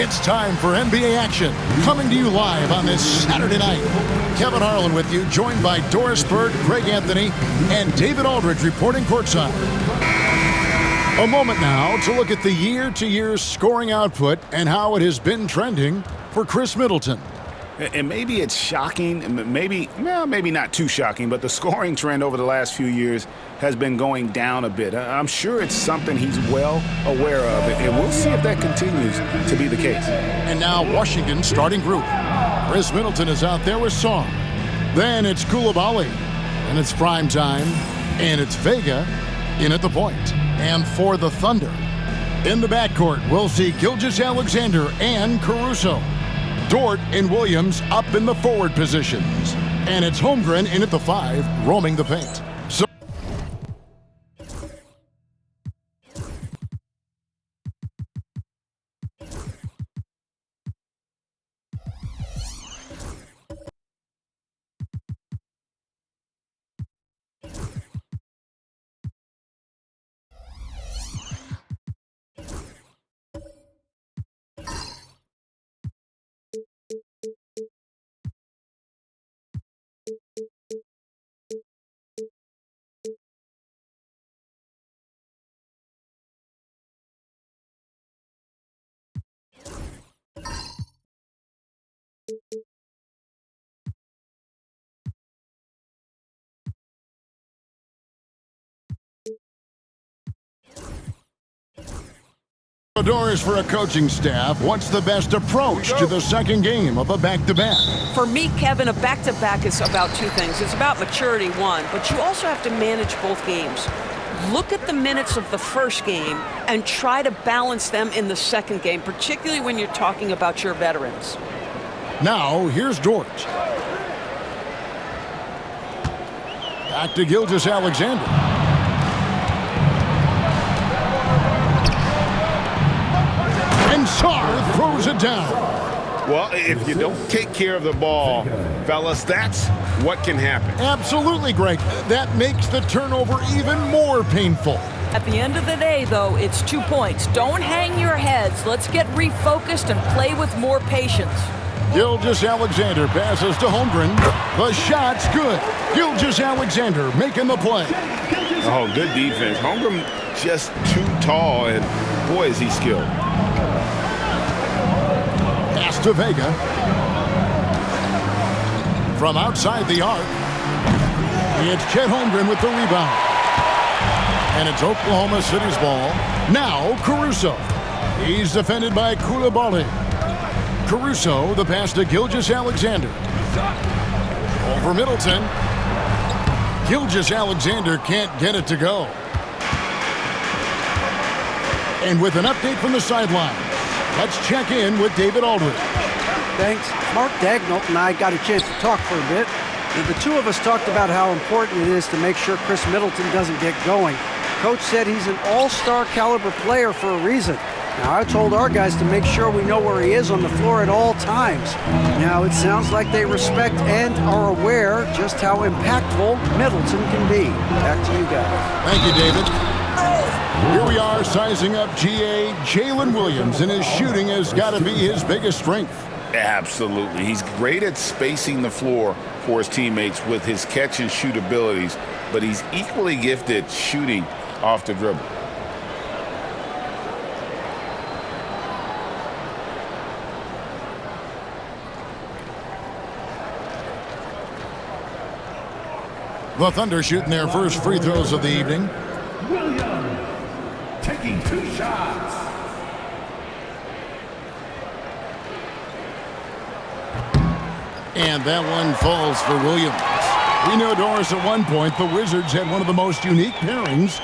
It's time for NBA action, coming to you live on this Saturday night. Kevin Harlan with you, joined by Doris Burke, Greg Anthony, and David Aldridge reporting courtside. A moment now to look at the year-to-year scoring output and how it has been trending for Khris Middleton. And maybe it's shocking, maybe not too shocking, but the scoring trend over the last few years has been going down a bit. I'm sure it's something he's well aware of, and we'll see if that continues to be the case. And now Washington's starting group. Khris Middleton is out there with Song. Then it's Coulibaly, and it's prime time, and it's Vega in at the point. And for the Thunder, in the backcourt, we'll see Gilgeous-Alexander and Caruso. Dort and Williams up in the forward positions. And it's Holmgren in at the 5, roaming the paint. Doris, for a coaching staff, what's the best approach to the second game of a back-to-back? For me, Kevin, a back-to-back is about two things. It's about maturity, one, but you also have to manage both games. Look at the minutes of the first game and try to balance them in the second game, particularly when you're talking about your veterans. Now, here's Dort. Back to Gilgeous-Alexander. And Sarr throws it down. Well, if you don't take care of the ball, fellas, that's what can happen. Absolutely, Greg. That makes the turnover even more painful. At the end of the day, though, it's 2 points. Don't hang your heads. Let's get refocused and play with more patience. Gilgeous-Alexander passes to Holmgren. The shot's good. Gilgeous-Alexander making the play. Oh, good defense. Holmgren just too tall, and boy, is he skilled. Pass to Vega. From outside the arc, it's Chet Holmgren with the rebound. And it's Oklahoma City's ball. Now Caruso. He's defended by Coulibaly. Caruso, the pass to Gilgeous-Alexander. Over Middleton. Gilgeous-Alexander can't get it to go. And with an update from the sideline, let's check in with David Aldridge. Thanks. Mark Daigneault and I got a chance to talk for a bit. And the two of us talked about how important it is to make sure Khris Middleton doesn't get going. Coach said he's an all-star caliber player for a reason. Now, I told our guys to make sure we know where he is on the floor at all times. Now, it sounds like they respect and are aware just how impactful Middleton can be. Back to you guys. Thank you, David. Here we are sizing up GA. Jalen Williams, and his shooting has got to be his biggest strength. Absolutely. He's great at spacing the floor for his teammates with his catch and shoot abilities, but he's equally gifted shooting off the dribble. The Thunder shooting their first free throws of the evening. Williams taking 2 shots. And that one falls for Williams. We know, Doris, at one point the Wizards had one of the most unique pairings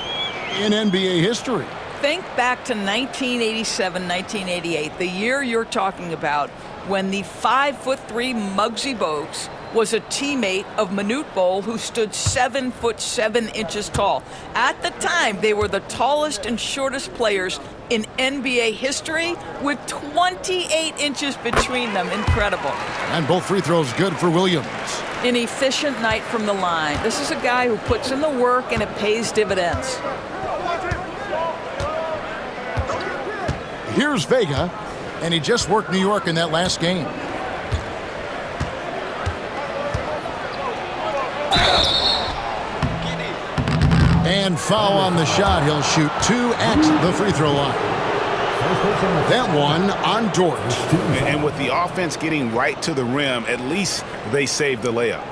in NBA history. Think back to 1987, 1988, the year you're talking about, when the 5'3" Muggsy Bogues was a teammate of Manute Bol, who stood 7'7" tall. At the time, they were the tallest and shortest players in NBA history, with 28 inches between them. Incredible. And both free throws good for Williams. An efficient night from the line. This is a guy who puts in the work and it pays dividends. Here's Vega. And he just worked New York in that last game. And foul on the shot. He'll shoot 2 at the free throw line. That one on Dort. And with the offense getting right to the rim, at least they saved the layup.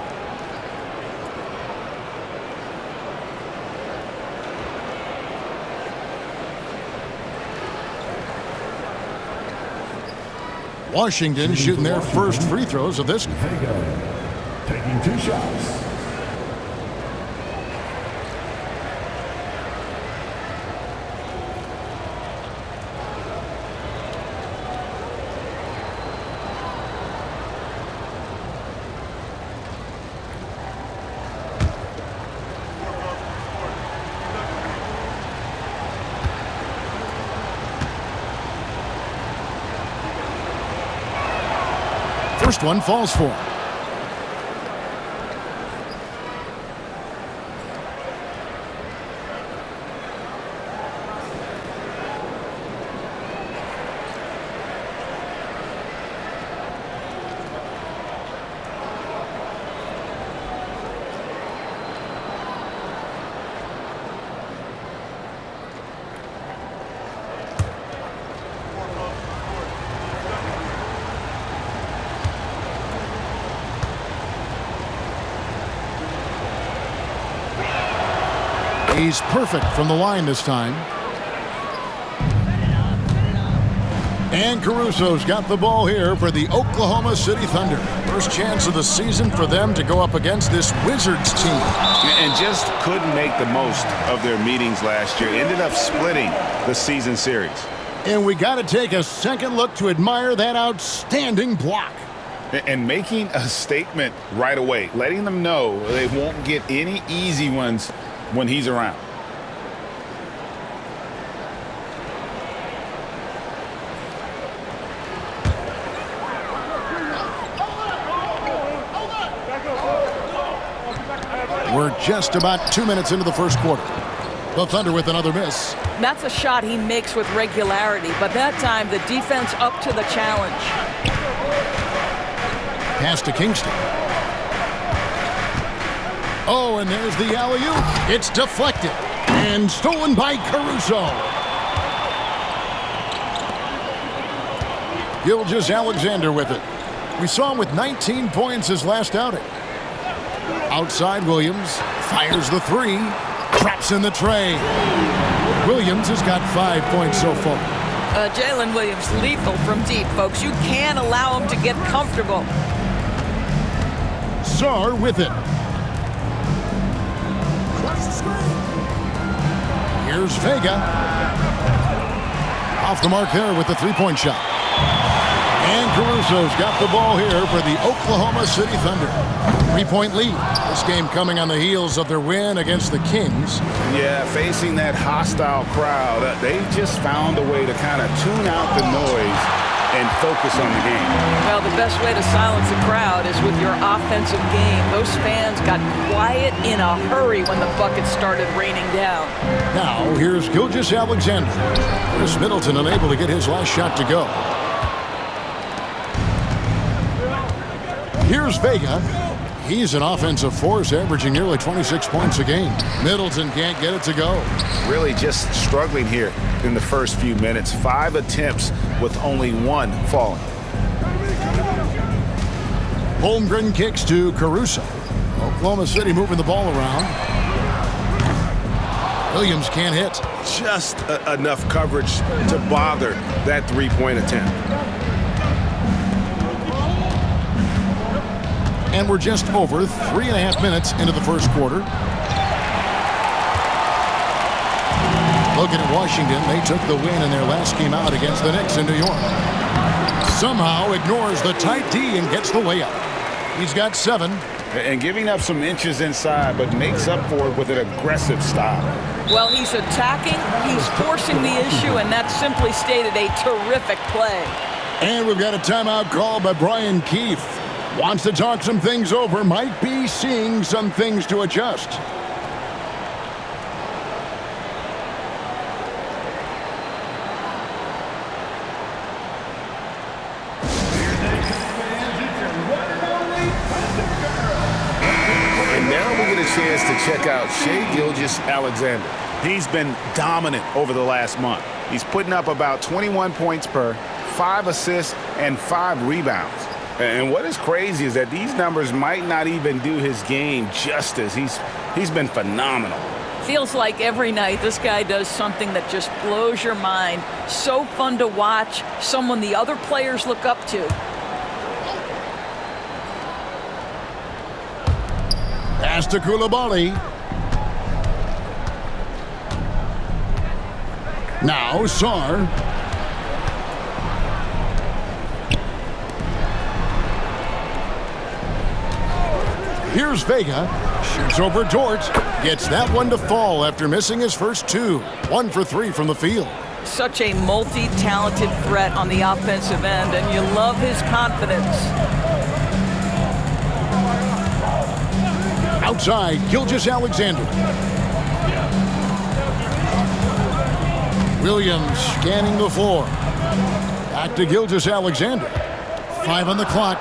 Washington shooting their first free throws of this. Vega taking 2 shots. First one falls for him. He's perfect from the line this time. And Caruso's got the ball here for the Oklahoma City Thunder. First chance of the season for them to go up against this Wizards team. And just couldn't make the most of their meetings last year. Ended up splitting the season series. And we got to take a second look to admire that outstanding block. And making a statement right away, letting them know they won't get any easy ones when he's around. We're just about 2 minutes into the first quarter. The Thunder with another miss. That's a shot he makes with regularity, but that time the defense up to the challenge. Pass to Kingston. Oh, and there's the alley-oop. It's deflected and stolen by Caruso. Gilgeous-Alexander with it. We saw him with 19 points his last outing. Outside, Williams fires the 3, traps in the tray. Williams has got 5 points so far. Jalen Williams lethal from deep, folks. You can't allow him to get comfortable. Sarr with it. Here's Vega. Off the mark there with the 3-point shot. And Caruso's got the ball here for the Oklahoma City Thunder. 3-point lead. This game coming on the heels of their win against the Kings. Yeah, facing that hostile crowd, they just found a way to kind of tune out the noise and focus on the game. Well, the best way to silence a crowd is with your offensive game. Those fans got quiet in a hurry when the buckets started raining down. Now, here's Gilgeous-Alexander. Chris Middleton unable to get his last shot to go. Here's Vega. He's an offensive force, averaging nearly 26 points a game. Middleton can't get it to go. Really just struggling here in the first few minutes. 5 attempts with only 1 falling. Holmgren kicks to Caruso. Oklahoma City moving the ball around. Williams can't hit. Just enough coverage to bother that 3-point attempt. And we're just over 3.5 minutes into the first quarter. Looking at Washington, they took the win in their last game out against the Knicks in New York. Somehow ignores the tight D and gets the layup. He's got 7. And giving up some inches inside, but makes up for it with an aggressive style. Well, he's attacking, he's forcing the issue, and that's simply stated a terrific play. And we've got a timeout called by Brian Keefe. Wants to talk some things over, might be seeing some things to adjust. a chance to check out Shai Gilgeous-Alexander. He's been dominant over the last month. He's putting up about 21 points per, 5 assists, and 5 rebounds. And what is crazy is that these numbers might not even do his game justice. He's been phenomenal. Feels like every night this guy does something that just blows your mind. So fun to watch, someone the other players look up to. Pass to Coulibaly. Now Sarr. Here's Vega. Shoots over Dort. Gets that one to fall after missing his first 2. 1 for 3 from the field. Such a multi-talented threat on the offensive end, and you love his confidence. Outside, Gilgeous-Alexander. Williams scanning the floor. Back to Gilgeous-Alexander. 5 on the clock.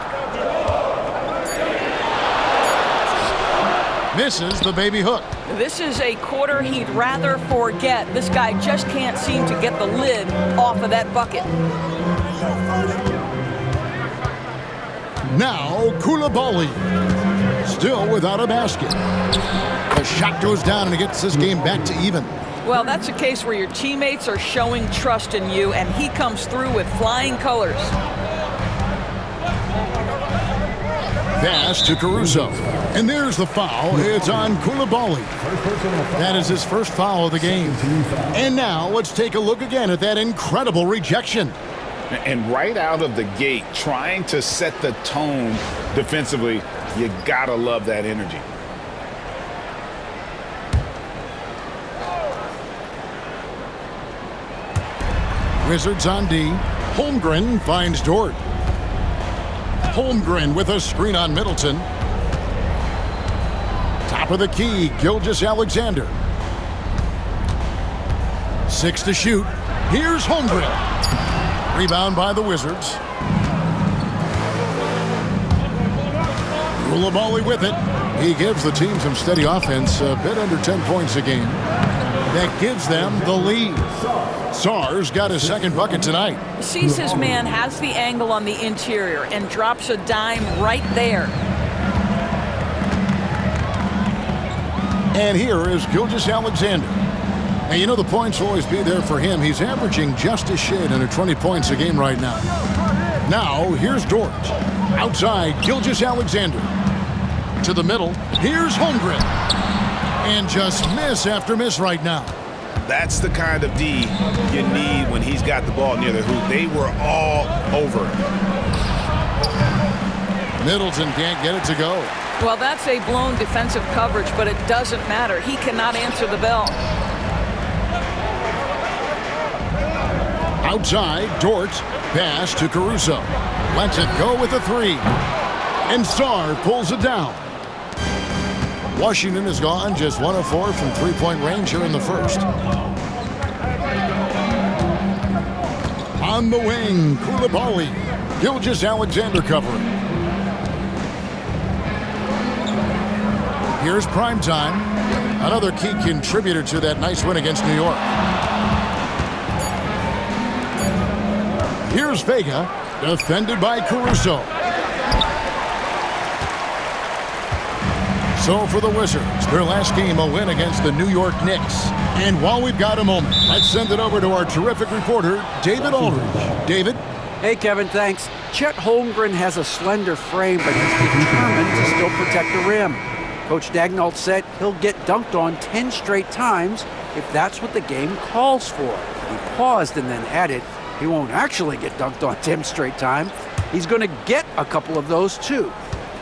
Misses the baby hook. This is a quarter he'd rather forget. This guy just can't seem to get the lid off of that bucket. Now Coulibaly. Still without a basket. The shot goes down and it gets this game back to even. Well, that's a case where your teammates are showing trust in you, and he comes through with flying colors. Pass to Caruso. And there's the foul. It's on Coulibaly. That is his first foul of the game. And now let's take a look again at that incredible rejection. And right out of the gate, trying to set the tone defensively, you gotta love that energy. Wizards on D. Holmgren finds Dort. Holmgren with a screen on Middleton. Top of the key, Gilgeous-Alexander. 6 to shoot. Here's Holmgren. Rebound by the Wizards. Coulibaly with it. He gives the team some steady offense, a bit under 10 points a game. That gives them the lead. Sarr's got his second bucket tonight. Sees his man, has the angle on the interior, and drops a dime right there. And here is Gilgeous-Alexander. And you know the points will always be there for him. He's averaging just a shade under 20 points a game right now. Now, here's Dort. Outside, Gilgeous-Alexander. To the middle, here's Holmgren. And just miss after miss right now. That's the kind of D you need when he's got the ball near the hoop. They were all over it. Middleton can't get it to go. Well, that's a blown defensive coverage, but it doesn't matter. He cannot answer the bell. Outside, Dort. Pass to Caruso. Lets it go with a 3. And Sarr pulls it down. Washington is gone just 1 of 4 from three-point range here in the first. On the wing, Coulibaly. Gilgeous-Alexander covering. Here's Primetime. Another key contributor to that nice win against New York. Here's Vega, defended by Caruso. So for the Wizards, their last game, a win against the New York Knicks. And while we've got a moment, let's send it over to our terrific reporter, David Aldridge. David? Hey, Kevin, thanks. Chet Holmgren has a slender frame, but he's determined to still protect the rim. Coach Daigneault said he'll get dunked on 10 straight times if that's what the game calls for. He paused and then added, he won't actually get dunked on 10 straight times. He's going to get a couple of those, too.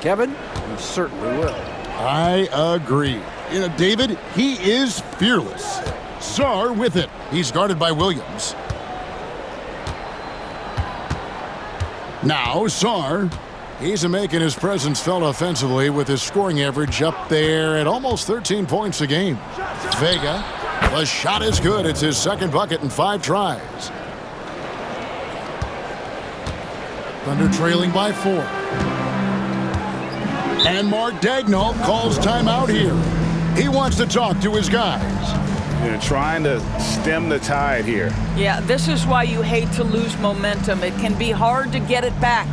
Kevin, he certainly will. I agree. You know, David, he is fearless. Sarr with it. He's guarded by Williams. Now Sarr. He's making his presence felt offensively with his scoring average up there at almost 13 points a game. Vega. The shot is good. It's his second bucket in 5 tries. Thunder trailing by 4. And Mark Daigneault calls timeout here. He wants to talk to his guys. They're trying to stem the tide here. Yeah, this is why you hate to lose momentum. It can be hard to get it back.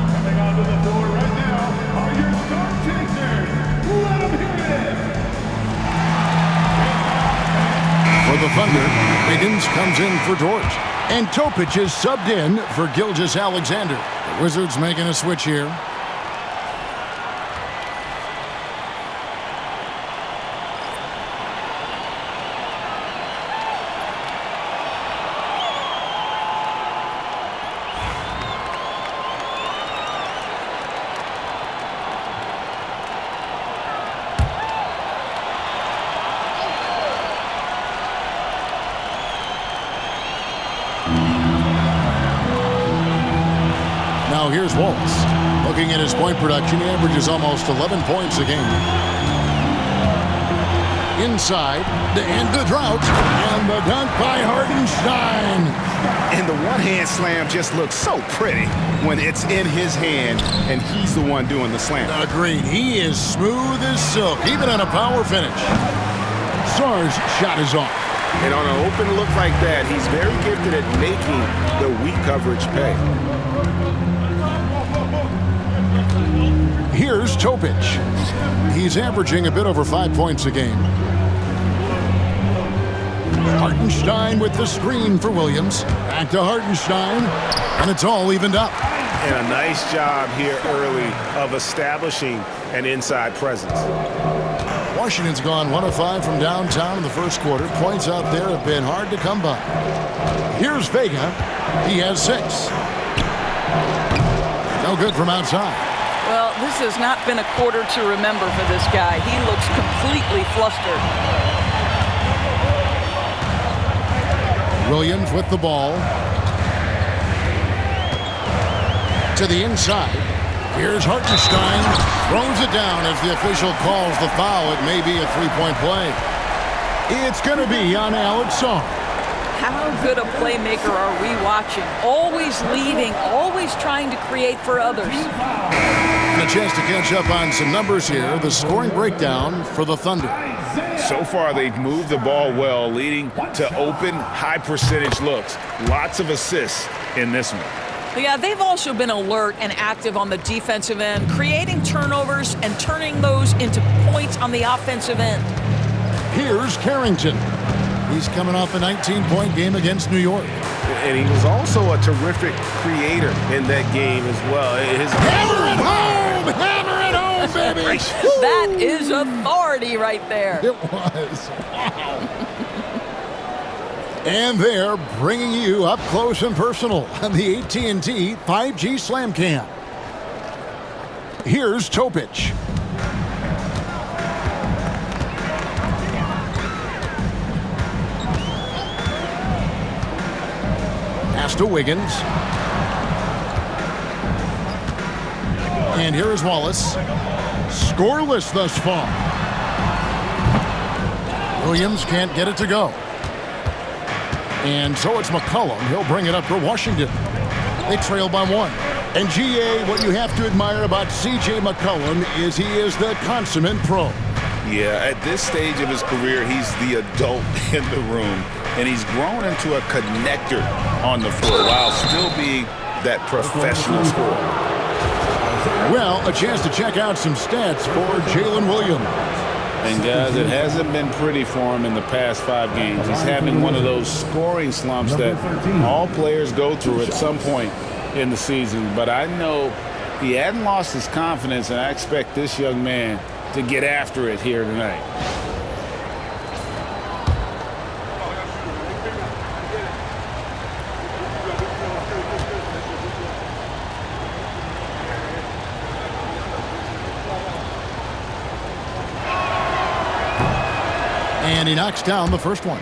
Coming onto the floor right now are your star chasers. Let them hear it. For the Thunder, Wiggins comes in for Dort. And Topic is subbed in for Gilgeous-Alexander. The Wizards making a switch here. Now here's Wallace. Looking at his point production, he averages almost 11 points a game. Inside, and the drought, and the dunk by Hartenstein. And the one-hand slam just looks so pretty when it's in his hand and he's the one doing the slam. Agreed. He is smooth as silk, even on a power finish. Sarr's shot is off. And on an open look like that, he's very gifted at making the weak coverage pay. Here's Topic. He's averaging a bit over 5 points a game. Hartenstein with the screen for Williams. Back to Hartenstein, and it's all evened up. And a nice job here early of establishing an inside presence. Washington's gone 1 of 5 from downtown in the first quarter. Points out there have been hard to come by. Here's Vega. He has 6. No good from outside. Well, this has not been a quarter to remember for this guy. He looks completely flustered. Williams with the ball. To the inside. Here's Hartenstein. Throws it down as the official calls the foul. It may be a three-point play. It's going to be on Alex Sarr. How good a playmaker are we watching? Always leading, always trying to create for others. And a chance to catch up on some numbers here. The scoring breakdown for the Thunder. So far, they've moved the ball well, leading to open, high-percentage looks. Lots of assists in this one. Yeah, they've also been alert and active on the defensive end, creating turnovers and turning those into points on the offensive end. Here's Carrington. He's coming off a 19-point game against New York. And he was also a terrific creator in that game as well. Hammer it home! Hammer it home, baby! That is authority right there. It was. Wow. And they're bringing you up close and personal on the AT&T 5G Slam Cam. Here's Topic. Pass to Wiggins. And here is Wallace. Scoreless thus far. Williams can't get it to go. And so it's McCollum. He'll bring it up for Washington. They trail by 1. And GA, what you have to admire about C.J. McCollum is he is the consummate pro. Yeah, at this stage of his career, he's the adult in the room. And he's grown into a connector on the floor while still being that professional scorer. Well, a chance to check out some stats for Jalen Williams. And guys, it hasn't been pretty for him in the past 5 games. He's having one of those scoring slumps that all players go through at some point in the season. But I know he hadn't lost his confidence, and I expect this young man to get after it here tonight. And he knocks down the first one.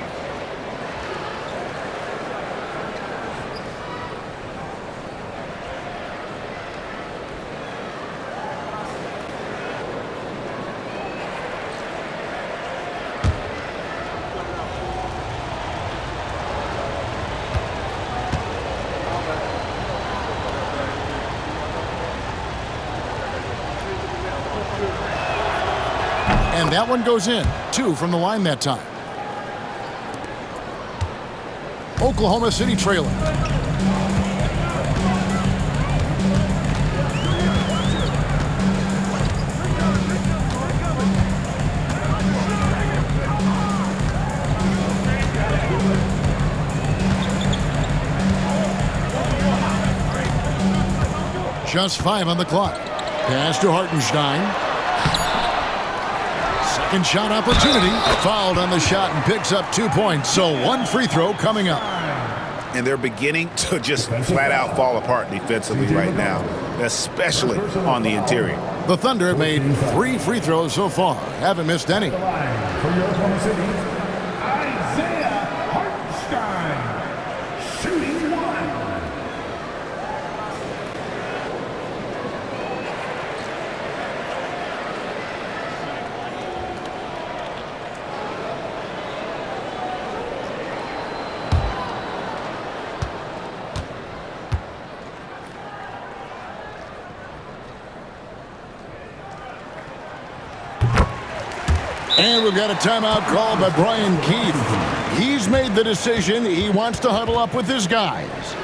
that one goes in. 2 from the line that time. Oklahoma City trailing. Just 5 on the clock. Pass to Hartenstein. Second shot opportunity. Fouled on the shot and picks up 2 points. So 1 free throw coming up. And they're beginning to just flat out fall apart defensively right now, especially on the interior. The Thunder have made 3 free throws so far. Haven't missed any. For your Oklahoma City, Isaiah Hartenstein, shooting 1. And we've got a timeout called by Brian Keith. He's made the decision. He wants to huddle up with his guys.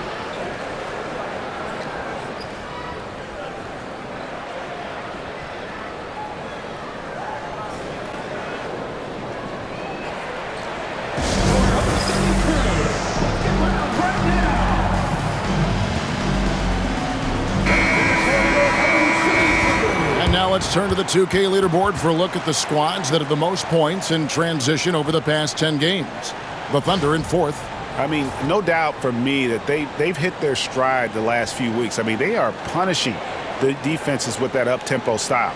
Let's turn to the 2K leaderboard for a look at the squads that have the most points in transition over the past 10 games. The Thunder in 4th. I mean, no doubt for me that they've hit their stride the last few weeks. I mean, they are punishing the defenses with that up-tempo style.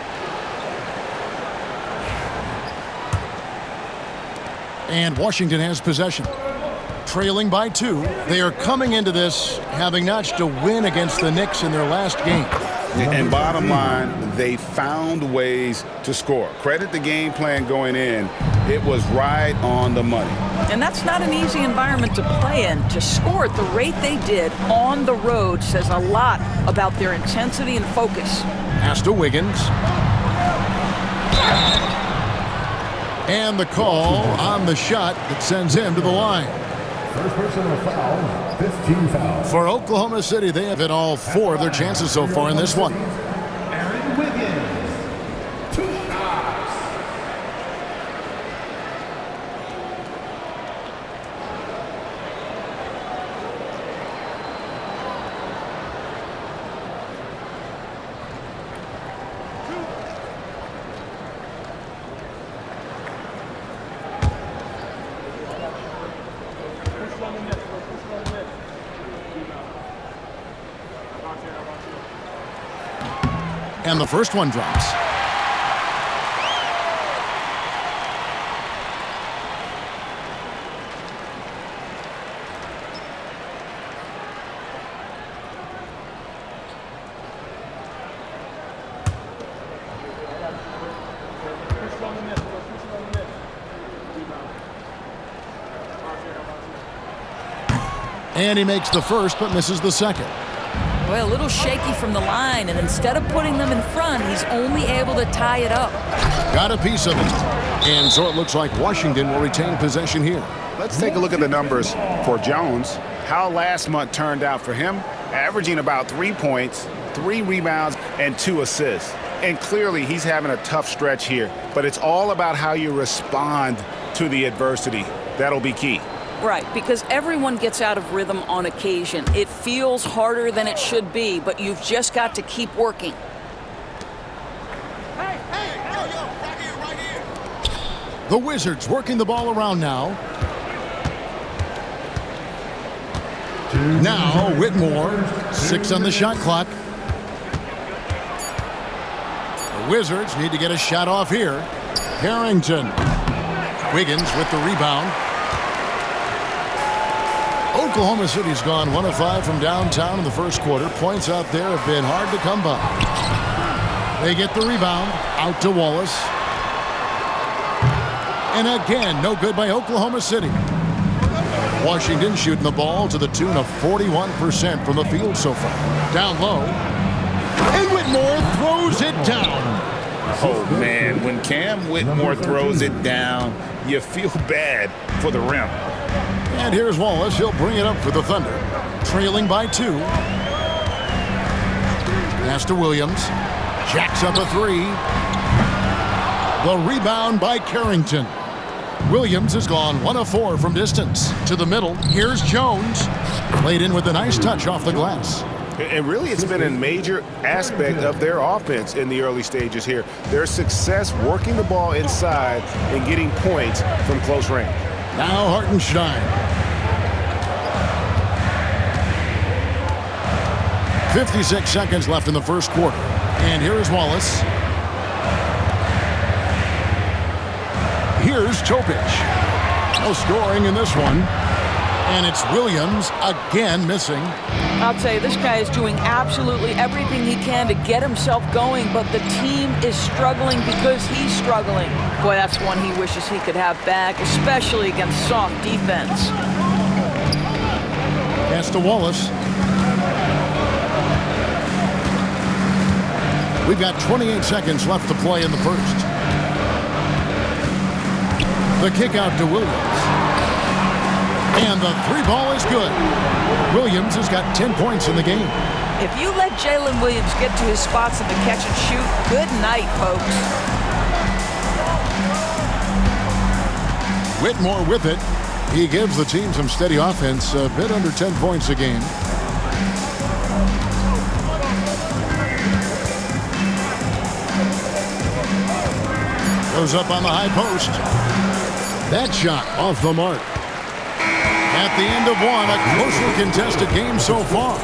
And Washington has possession. Trailing by 2. They are coming into this having notched a win against the Knicks in their last game. And bottom line, they found ways to score. Credit the game plan going in. It was right on the money. And that's not an easy environment to play in. To score at the rate they did on the road says a lot about their intensity and focus. Pass to Wiggins. And the call on the shot that sends him to the line. First personal foul, 15 fouls. For Oklahoma City, they have hit all 4 of their chances so far in this one. Aaron Wiggins, 2 shots. And the first one drops. And he makes the first but misses the second. Well, a little shaky from the line, and instead of putting them in front, he's only able to tie it up. Got a piece of it. And so it looks like Washington will retain possession here. Let's take a look at the numbers for Jones. How last month turned out for him, averaging about 3 points, 3 rebounds, and 2 assists. And clearly he's having a tough stretch here, but it's all about how you respond to the adversity. That'll be key. Right, because everyone gets out of rhythm on occasion. It feels harder than it should be, but you've just got to keep working. The Wizards working the ball around now. Now Whitmore, 6 on the shot clock. The Wizards need to get a shot off here. Harrington. Wiggins with the rebound. Oklahoma City's gone 1 of 5 from downtown in the first quarter. Points out there have been hard to come by. They get the rebound out to Wallace. And again, no good by Oklahoma City. Washington shooting the ball to the tune of 41% from the field so far. Down low. And Whitmore throws it down. Oh, man, when Cam Whitmore throws it down, you feel bad for the rim. And here's Wallace. He'll bring it up for the Thunder. Trailing by 2. Pass to Williams. Jacks up a 3. The rebound by Carrington. Williams has gone 1 of 4 from distance. To the middle. Here's Jones. Played in with a nice touch off the glass. And really, it's been a major aspect of their offense in the early stages here. Their success working the ball inside and getting points from close range. Now Hartenstein. 56 seconds left in the first quarter. And here's Wallace. Here's Topic. No scoring in this one. And it's Williams again missing. I'll tell you, this guy is doing absolutely everything he can to get himself going, but the team is struggling because he's struggling. Boy, that's one he wishes he could have back, especially against soft defense. Pass to Wallace. We've got 28 seconds left to play in the first. The kick out to Williams. And the 3 ball is good. Williams has got 10 points in the game. If you let Jalen Williams get to his spots in the catch and shoot, good night, folks. Whitmore with it. He gives the team some steady offense, a bit under 10 points a game. Goes up on the high post. That shot off the mark. At the end of one, a closely contested game so far.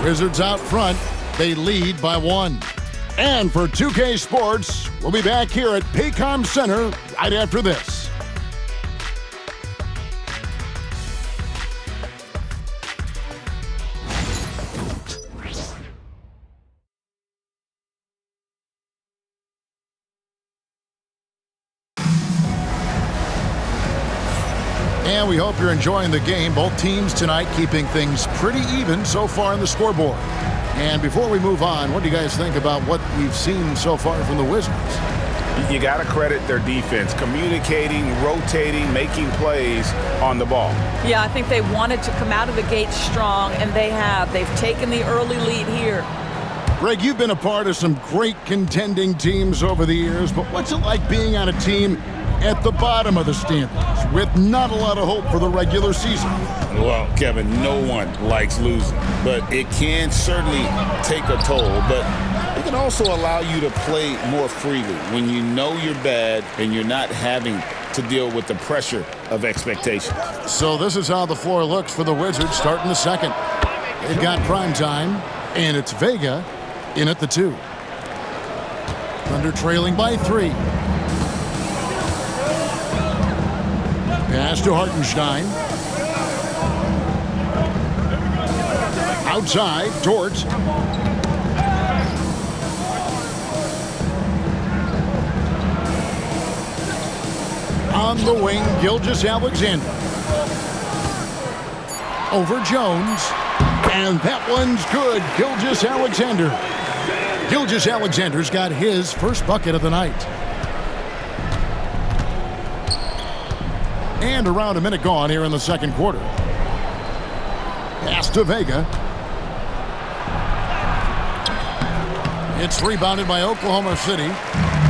Wizards out front. They lead by 1. And for 2K Sports, we'll be back here at Paycom Center right after this. And we hope you're enjoying the game. Both teams tonight keeping things pretty even so far in the scoreboard. And before we move on, what do you guys think about what we've seen so far from the Wizards? You got to credit their defense, communicating, rotating, making plays on the ball. Yeah, I think they wanted to come out of the gate strong, and they have. They've taken the early lead here. Greg, you've been a part of some great contending teams over the years, but what's it like being on a team at the bottom of the standings with not a lot of hope for the regular season? Well, Kevin, no one likes losing, but it can certainly take a toll. But it can also allow you to play more freely when you know you're bad and you're not having to deal with the pressure of expectations. So this is how the floor looks for the Wizards starting the second. They've got prime time, and it's Vega in at the 2. Thunder trailing by 3. Pass to Hartenstein. Outside, Dort. On the wing, Gilgeous-Alexander. Over Jones. And that one's good. Gilgeous-Alexander. Gilgeous-Alexander's got his first bucket of the night. And around a minute gone here in the second quarter. Pass to Vega. It's rebounded by Oklahoma City.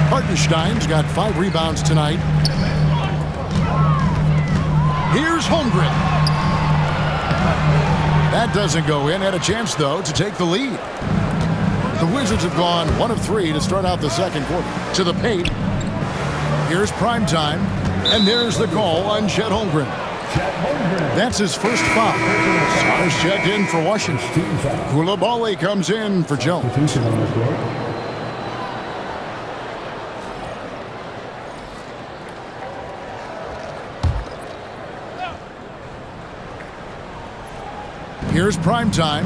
Hartenstein's got 5 rebounds tonight. Here's Holmgren. That doesn't go in. Had a chance, though, to take the lead. The Wizards have gone 1 of 3 to start out the second quarter. To the paint. Here's prime time. And there's the call on Chet Holmgren. That's his first foul. Stars checked in for Washington. Coulibaly comes in for Jones. Here's prime time.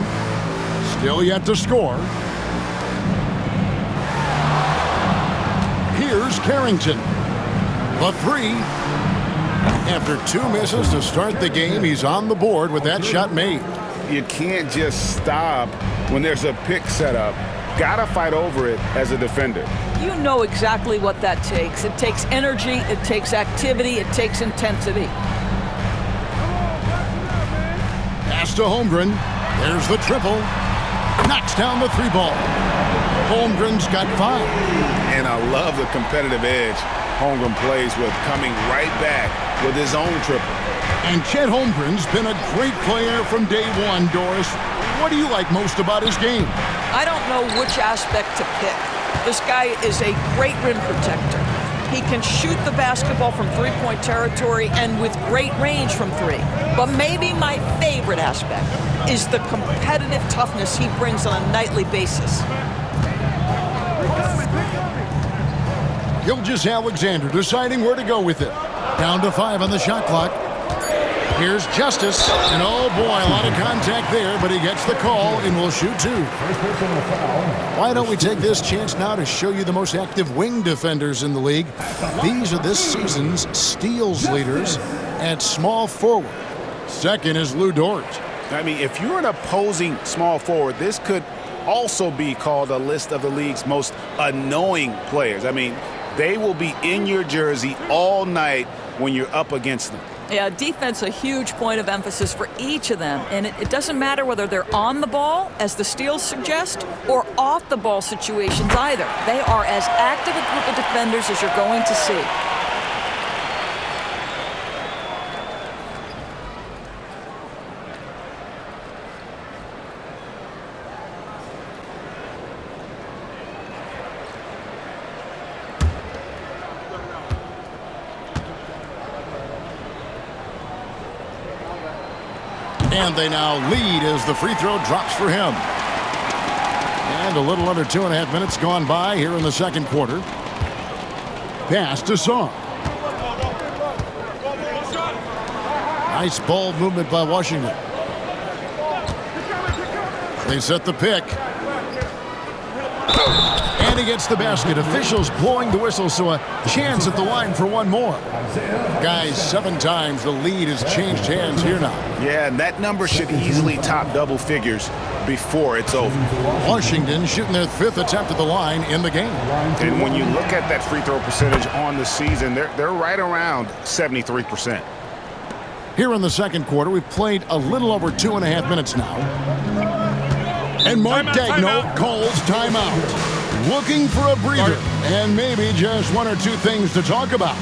Still yet to score. Here's Carrington. The 3. After 2 misses to start the game, he's on the board with that shot made. You can't just stop when there's a pick set up. Got to fight over it as a defender. you know exactly what that takes. It takes energy, it takes activity, it takes intensity. Pass to Holmgren. There's the triple. Knocks down the 3 ball. Holmgren's got 5. And I love the competitive edge Holmgren plays with, coming right back with his own triple. And Chet Holmgren's been a great player from day one, Doris. What do you like most about his game? I don't know which aspect to pick. This guy is a great rim protector. He can shoot the basketball from three-point territory and with great range from 3. But maybe my favorite aspect is the competitive toughness he brings on a nightly basis. Gilgeous-Alexander deciding where to go with it. Down to 5 on the shot clock. Here's Justice. And oh boy, a lot of contact there, but he gets the call and will shoot 2. Why don't we take this chance now to show you the most active wing defenders in the league? These are this season's steals leaders at small forward. Second is Lou Dort. I mean, if you're an opposing small forward, this could also be called a list of the league's most annoying players. I mean, they will be in your jersey all night when you're up against them. Yeah, defense a huge point of emphasis for each of them. And it doesn't matter whether they're on the ball, as the steals suggest, or off the ball situations either. They are as active a group of defenders as you're going to see. And they now lead as the free throw drops for him. And a little under 2.5 minutes gone by here in the second quarter. Pass to Song. Nice ball movement by Washington. They set the pick. And he gets the basket. Officials blowing the whistle, so a chance at the line for one more. Guys, 7 times the lead has changed hands here now. Yeah, and that number should easily top double figures before it's over. Washington shooting their 5th attempt at the line in the game. And when you look at that free throw percentage on the season, they're right around 73%. Here in the second quarter, we've played a little over 2.5 minutes now. And Mark Daigneault calls timeout. Looking for a breather and maybe just 1 or 2 things to talk about.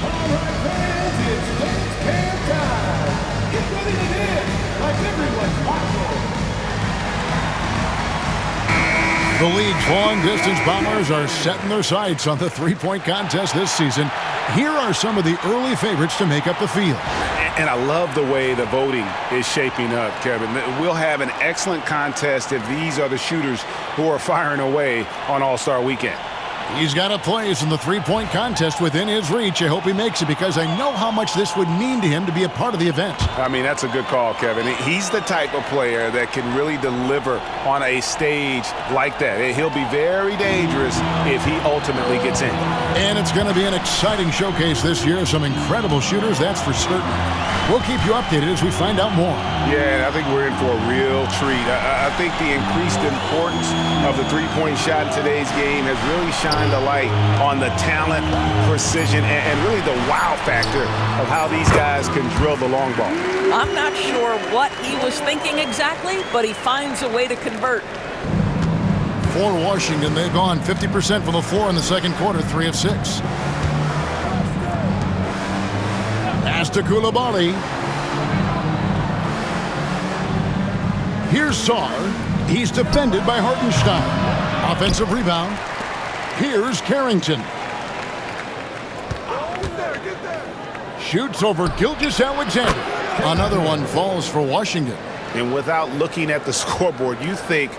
All right, fans, it's dance cam time. Get ready to dance like everyone's watching. The league's long-distance bombers are setting their sights on the three-point contest this season. Here are some of the early favorites to make up the field. And I love the way the voting is shaping up, Kevin. We'll have an excellent contest if these are the shooters who are firing away on All-Star Weekend. He's got a place in the three-point contest within his reach. I hope he makes it because I know how much this would mean to him to be a part of the event. I mean, that's a good call, Kevin. He's the type of player that can really deliver on a stage like that. He'll be very dangerous if he ultimately gets in. And it's going to be an exciting showcase this year. Some incredible shooters, that's for certain. We'll keep you updated as we find out more. Yeah, I think we're in for a real treat. I think the increased importance of the three-point shot in today's game has really shined a light on the talent, precision, and really the wow factor of how these guys can drill the long ball. I'm not sure what he was thinking exactly, but he finds a way to convert. For Washington, they've gone 50% from the floor in the second quarter, 3 of 6. Pass to Coulibaly. Here's Sarr. He's defended by Hartenstein. Offensive rebound. Here's Carrington. Shoots over Gilgeous-Alexander. Another one falls for Washington. And without looking at the scoreboard, you think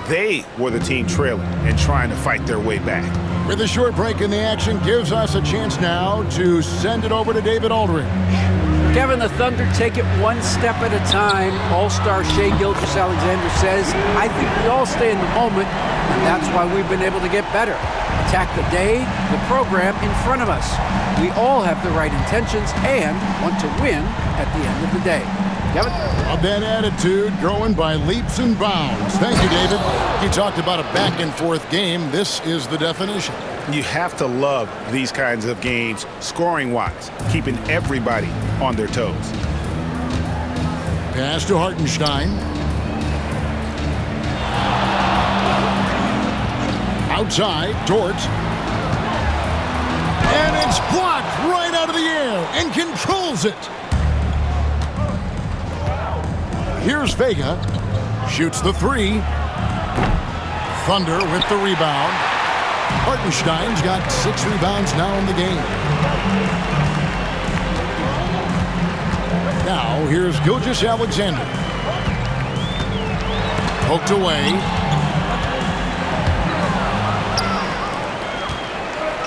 they were the team trailing and trying to fight their way back. With a short break in the action, gives us a chance now to send it over to David Aldridge. Kevin, the Thunder take it one step at a time. All-star Shai Gilgeous-Alexander says, I think we all stay in the moment, and that's why we've been able to get better. attack the day, the program in front of us. We all have the right intentions and want to win at the end of the day. Kevin? That attitude growing by leaps and bounds. Thank you, David. You talked about a back-and-forth game. This is the definition. You have to love these kinds of games, scoring-wise, keeping everybody on their toes. Pass to Hartenstein. Outside, Dort. And it's blocked right out of the air and controls it. Here's Vega. Shoots the three. Thunder with the rebound. Hartenstein's got 6 rebounds now in the game. Now, here's Gilgeous-Alexander. Poked away.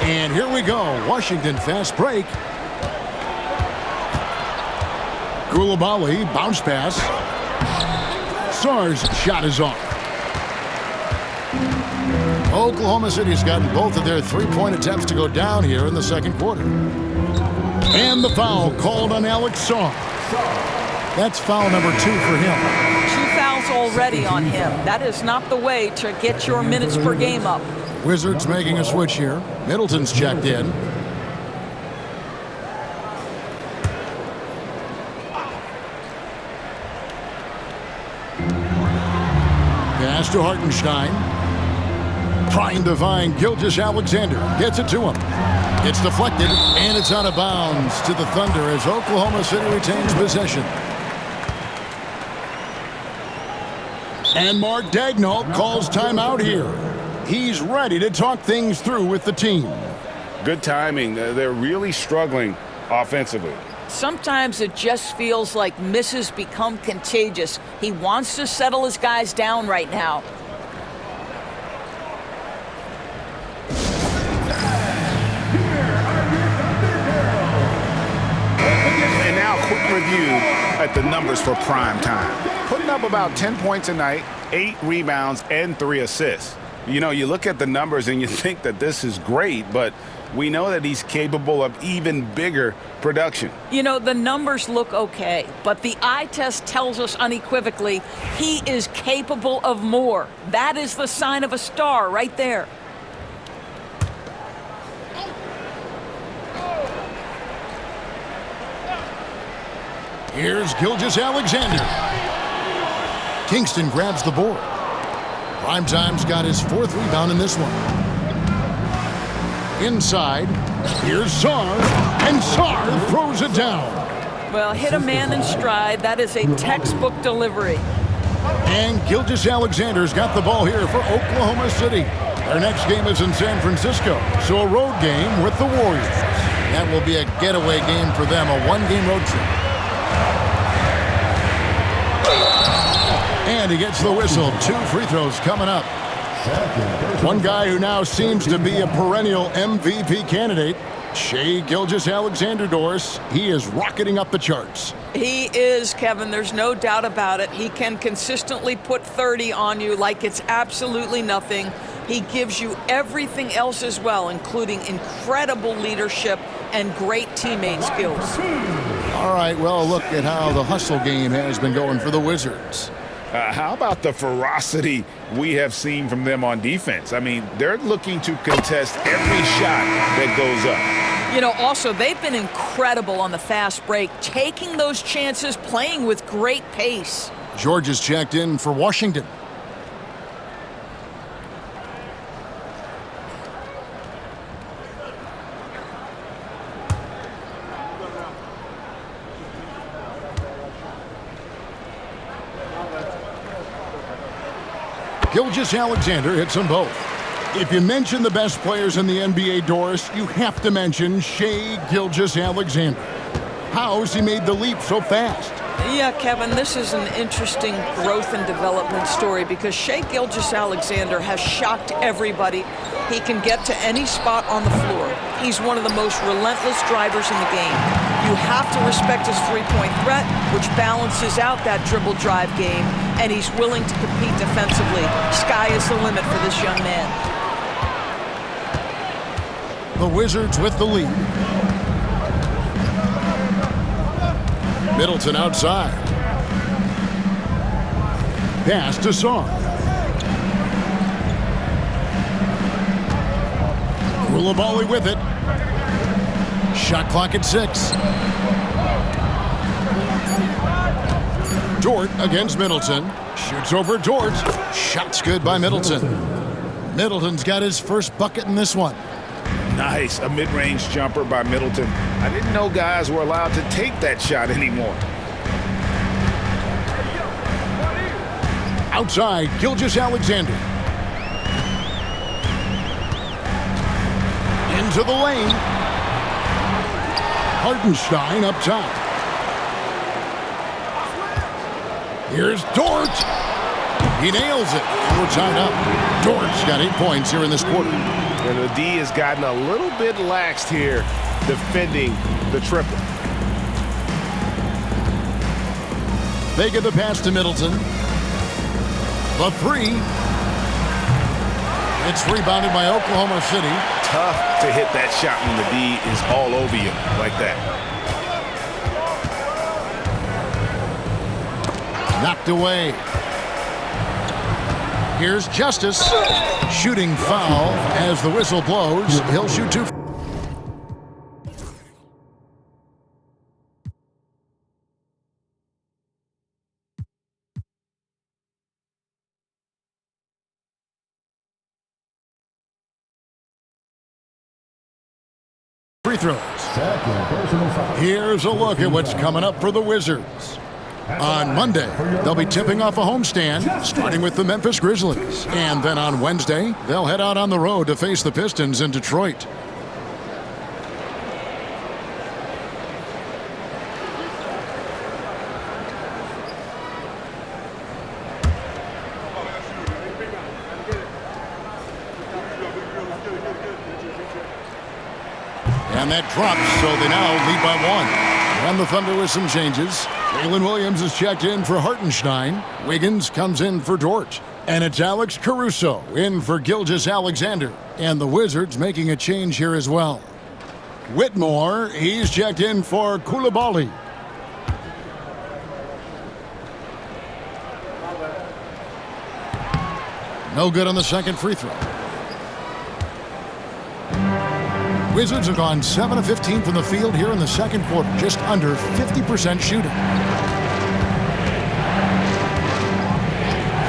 And here we go. Washington fast break. Coulibaly, bounce pass. Sarr's shot is off. Oklahoma City's gotten both of their three-point attempts to go down here in the second quarter. And the foul called on Alex Sarr. That's foul number 2 for him. 2 fouls already on him. That is not the way to get your minutes per game up. Wizards making a switch here. Middleton's checked in. Pass to Hartenstein. Trying to find Gilgeous-Alexander. Gets it to him. It's deflected, and it's out of bounds to the Thunder as Oklahoma City retains possession. And Mark Daigneault calls timeout here. He's ready to talk things through with the team. Good timing. They're really struggling offensively. Sometimes it just feels like misses become contagious. He wants to settle his guys down right now. And now a quick review at the numbers for prime time. Putting up about 10 points a night, 8 rebounds, and 3 assists. You know, you look at the numbers and you think that this is great, but we know that he's capable of even bigger production. You know, the numbers look okay, but the eye test tells us unequivocally he is capable of more. That is the sign of a star right there. Here's Gilgeous-Alexander. Kingston grabs the board. Primetime's got his 4th rebound in this one. Inside, here's Sarr, and Sarr throws it down. Well, hit a man in stride. That is a textbook delivery. And Gilgeous-Alexander's got the ball here for Oklahoma City. Their next game is in San Francisco, so a road game with the Warriors. That will be a getaway game for them, a 1-game road trip. And he gets the whistle. 2 free throws coming up. One guy who now seems to be a perennial MVP candidate, Shai Gilgeous-Alexander, Doris. He is rocketing up the charts. He is, Kevin. There's no doubt about it. He can consistently put 30 on you like it's absolutely nothing. He gives you everything else as well, including incredible leadership and great teammate skills. All right, well, look at how the hustle game has been going for the Wizards. How about the ferocity we have seen from them on defense? I mean, they're looking to contest every shot that goes up. You know, also, they've been incredible on the fast break, taking those chances, playing with great pace. George is checked in for Washington. Gilgeous-Alexander hits them both. If you mention the best players in the NBA, Doris, you have to mention Shai Gilgeous-Alexander. How has he made the leap so fast? Yeah, Kevin, this is an interesting growth and development story because Shai Gilgeous-Alexander has shocked everybody. He can get to any spot on the floor. He's one of the most relentless drivers in the game. You have to respect his three-point threat, which balances out that dribble drive game, and he's willing to compete defensively. Sky is the limit for this young man. The Wizards with the lead. Middleton outside. Pass to Song. Koulibaly with it. Shot clock at 6. Dort against Middleton. Shoots over Dort. Shot's good by Middleton. Middleton's got his first bucket in this one. Nice, a mid-range jumper by Middleton. I didn't know guys were allowed to take that shot anymore. Outside, Gilgeous-Alexander. Into the lane. Hartenstein up top. Here's Dort. He nails it, and we're tied up. Dort's got 8 points here in this quarter. And the D has gotten a little bit laxed here defending the triple. Vega the pass to Middleton. The 3. It's rebounded by Oklahoma City. Tough to hit that shot when the D is all over you like that. Knocked away. Here's Justice. Shooting foul as the whistle blows. He'll shoot 2. Free throws. Here's a look at what's coming up for the Wizards. On Monday, they'll be tipping off a homestand, starting with the Memphis Grizzlies. And then on Wednesday, they'll head out on the road to face the Pistons in Detroit. And that drops, so they now lead by 1. And the Thunder with some changes. Jalen Williams is checked in for Hartenstein. Wiggins comes in for Dort. And it's Alex Caruso in for Gilgeous-Alexander. And the Wizards making a change here as well. Whitmore, he's checked in for Koulibaly. No good on the second free throw. Wizards have gone 7 of 15 from the field here in the second quarter, just under 50% shooting.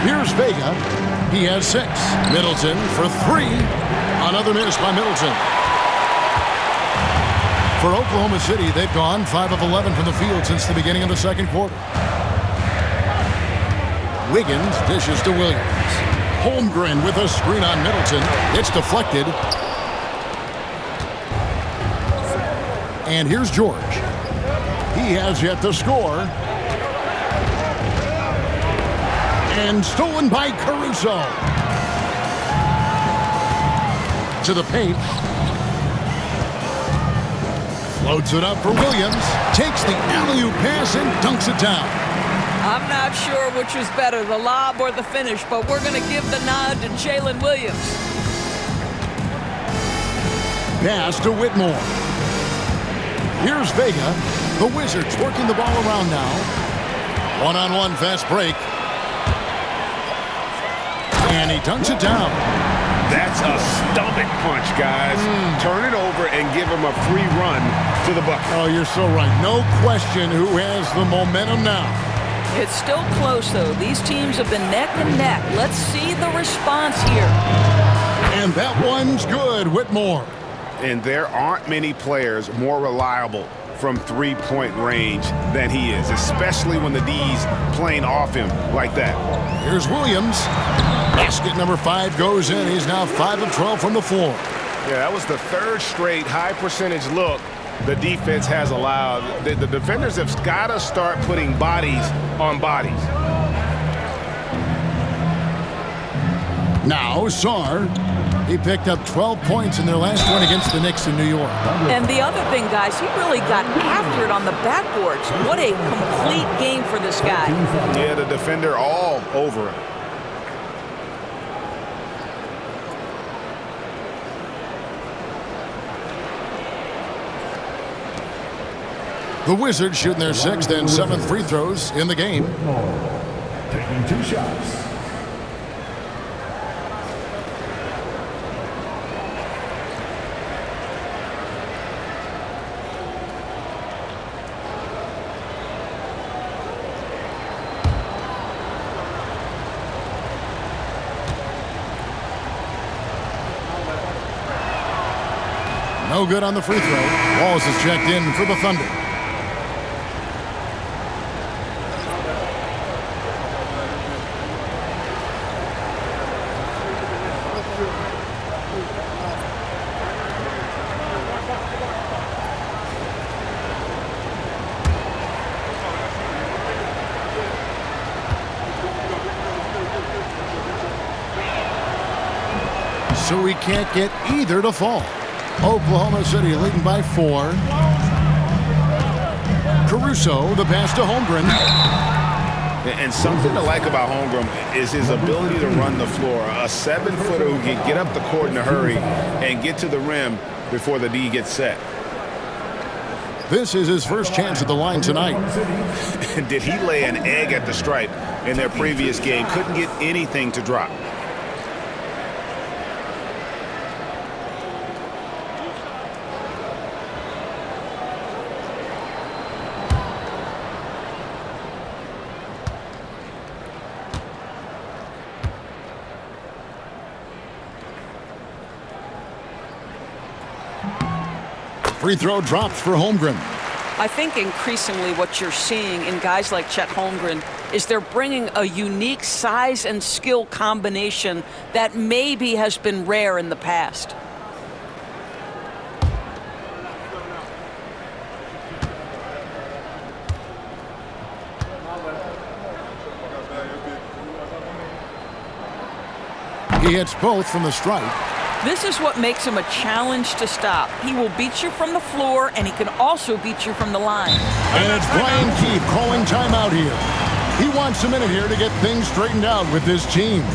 Here's Vega. He has 6. Middleton for 3. Another miss by Middleton. For Oklahoma City, they've gone 5 of 11 from the field since the beginning of the second quarter. Wiggins dishes to Williams. Holmgren with a screen on Middleton. It's deflected. And here's George. He has yet to score. And stolen by Caruso. To the paint. Floats it up for Williams. Takes the alley-oop pass and dunks it down. I'm not sure which was better, the lob or the finish, but we're going to give the nod to Jalen Williams. Pass to Whitmore. Here's Vega. The Wizards working the ball around now. One-on-one fast break. And he dunks it down. That's a stomach punch, guys. Turn it over and give him a free run to the bucket. Oh, you're so right. No question who has the momentum now. It's still close, though. These teams have been neck and neck. Let's see the response here. And that one's good, Whitmore. And there aren't many players more reliable from three-point range than he is, especially when the D's playing off him like that. Here's Williams. Basket number 5 goes in. He's now 5 of 12 from the floor. Yeah, that was the third straight high-percentage look the defense has allowed. The defenders have got to start putting bodies on bodies. Now, Sarr. He picked up 12 points in their last one against the Knicks in New York. And the other thing, guys, he really got after it on the backboards. What a complete game for this guy. Yeah, the defender all over him. The Wizards shooting their 6th and 7th free throws in the game. Taking 2 shots. No good on the free throw. Walls is checked in for the Thunder. So we can't get either to fall. Oklahoma City leading by 4. Caruso, the pass to Holmgren. And something to like about Holmgren is his ability to run the floor. A 7-footer who can get up the court in a hurry and get to the rim before the D gets set. This is his first chance at the line tonight. Did he lay an egg at the stripe in their previous game? Couldn't get anything to drop. Free throw dropped for Holmgren. I think increasingly what you're seeing in guys like Chet Holmgren is they're bringing a unique size and skill combination that maybe has been rare in the past. He hits both from the stripe. This is what makes him a challenge to stop. He will beat you from the floor, and he can also beat you from the line. And it's Brian Keefe calling timeout here. He wants a minute here to get things straightened out with his team.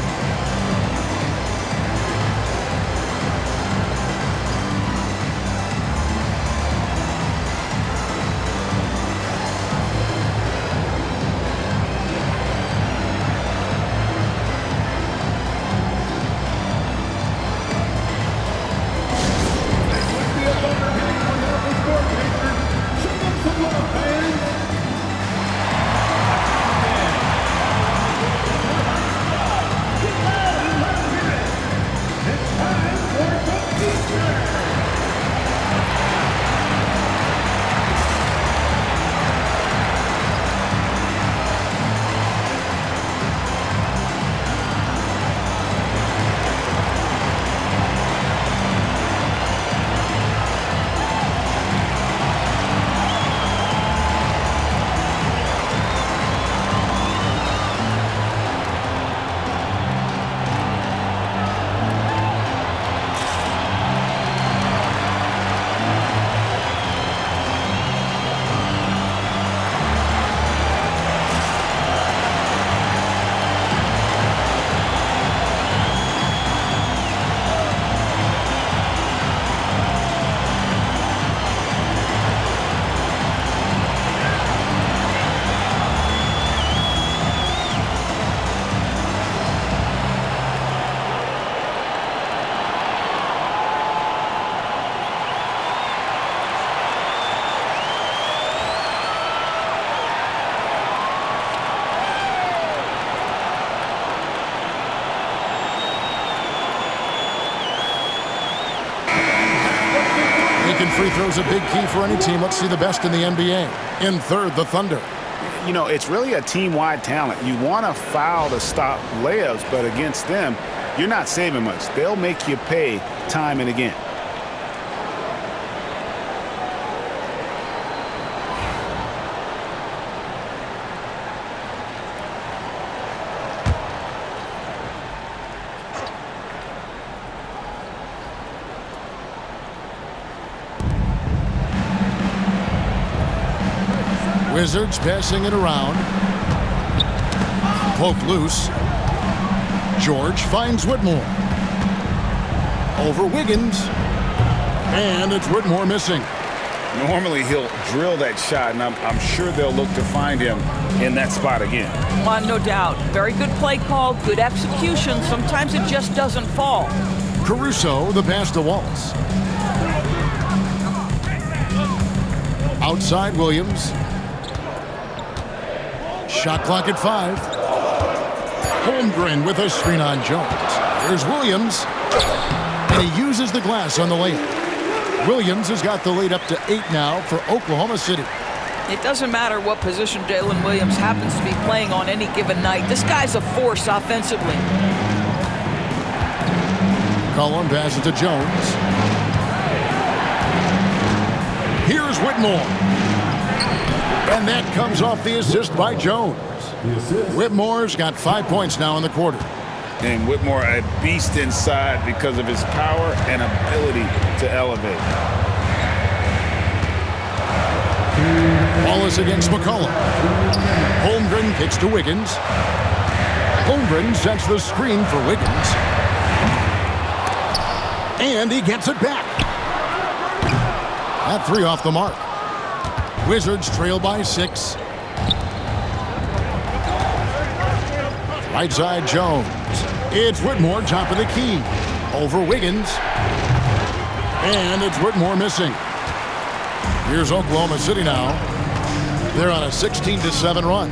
Free throws a big key for any team. Let's see the best in the NBA. In third, the Thunder. You know, it's really a team-wide talent. You want to foul to stop layups, but against them, you're not saving much. They'll make you pay time and again. Wizards passing it around. Poke loose. George finds Whitmore. Over Wiggins. And it's Whitmore missing. Normally he'll drill that shot, and I'm sure they'll look to find him in that spot again. No doubt. Very good play call, good execution. Sometimes it just doesn't fall. Caruso, the pass to Wallace. Outside Williams. Shot clock at 5. Holmgren with a screen on Jones. Here's Williams. And he uses the glass on the layup. Williams has got the lead up to 8 now for Oklahoma City. It doesn't matter what position Jalen Williams happens to be playing on any given night. This guy's a force offensively. Cullen passes to Jones. Here's Whitmore. And that comes off the assist by Jones. Whitmore's got 5 points now in the quarter. And Whitmore, a beast inside because of his power and ability to elevate. Wallace against McCollum. Holmgren kicks to Wiggins. Holmgren sets the screen for Wiggins. And he gets it back. That 3 off the mark. Wizards trail by 6. Right side Jones. It's Whitmore, top of the key. Over Wiggins. And it's Whitmore missing. Here's Oklahoma City now. They're on a 16-7 run.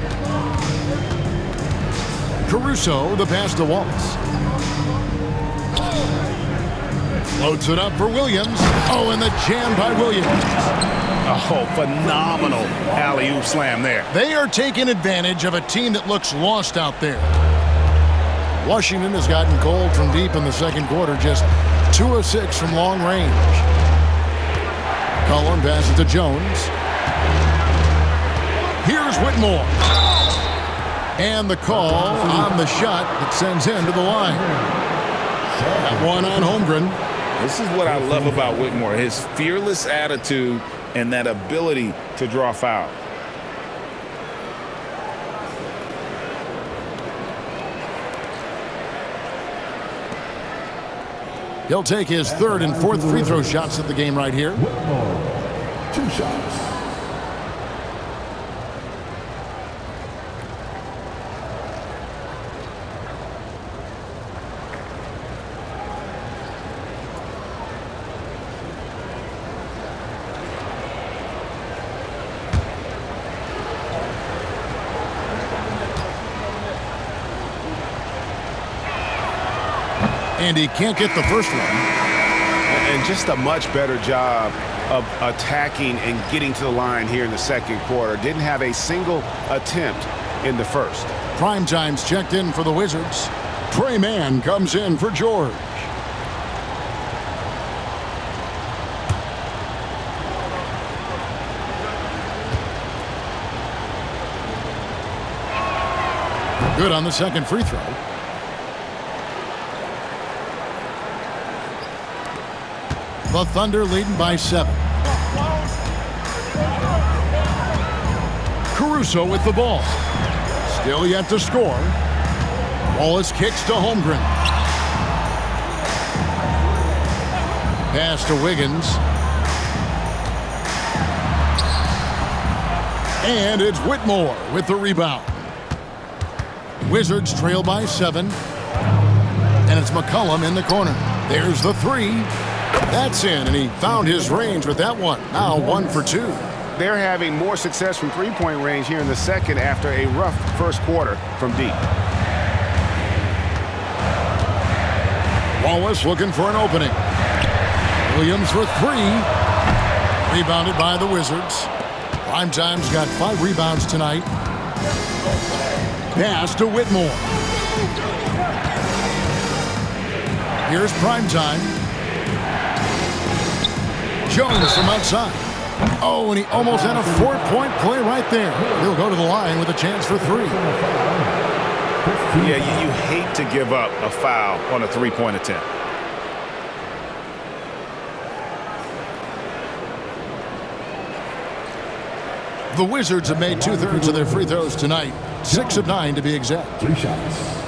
Caruso, the pass to Wallace. Floats it up for Williams. Oh, and the jam by Williams. Oh, phenomenal alley-oop slam there. They are taking advantage of a team that looks lost out there. Washington has gotten cold from deep in the second quarter, just 2 of 6 from long range. Cullen passes to Jones. Here's Whitmore. And the call on the shot that sends him to the line. That one on Holmgren. This is what I love about Whitmore, his fearless attitude and that ability to draw foul. He'll take his 3rd and 4th free throw shots of the game right here. 2 shots. And he can't get the first one. And just a much better job of attacking and getting to the line here in the second quarter. Didn't have a single attempt in the first. Primetime's checked in for the Wizards. Trey Mann comes in for George. Good on the second free throw. The Thunder leading by 7. Caruso with the ball. Still yet to score. Wallace kicks to Holmgren. Pass to Wiggins. And it's Whitmore with the rebound. Wizards trail by 7. And it's McCollum in the corner. There's the 3. That's in, and he found his range with that one. Now 1 for 2. They're having more success from three-point range here in the second after a rough first quarter from deep. Wallace looking for an opening. Williams for 3. Rebounded by the Wizards. Primetime's got 5 rebounds tonight. Pass to Whitmore. Here's Primetime. Jones from outside. Oh, and he almost had a 4-point play right there. He'll go to the line with a chance for 3. Yeah, you hate to give up a foul on a three-point attempt. The Wizards have made 2/3 of their free throws tonight. 6 of 9 to be exact. 3 shots.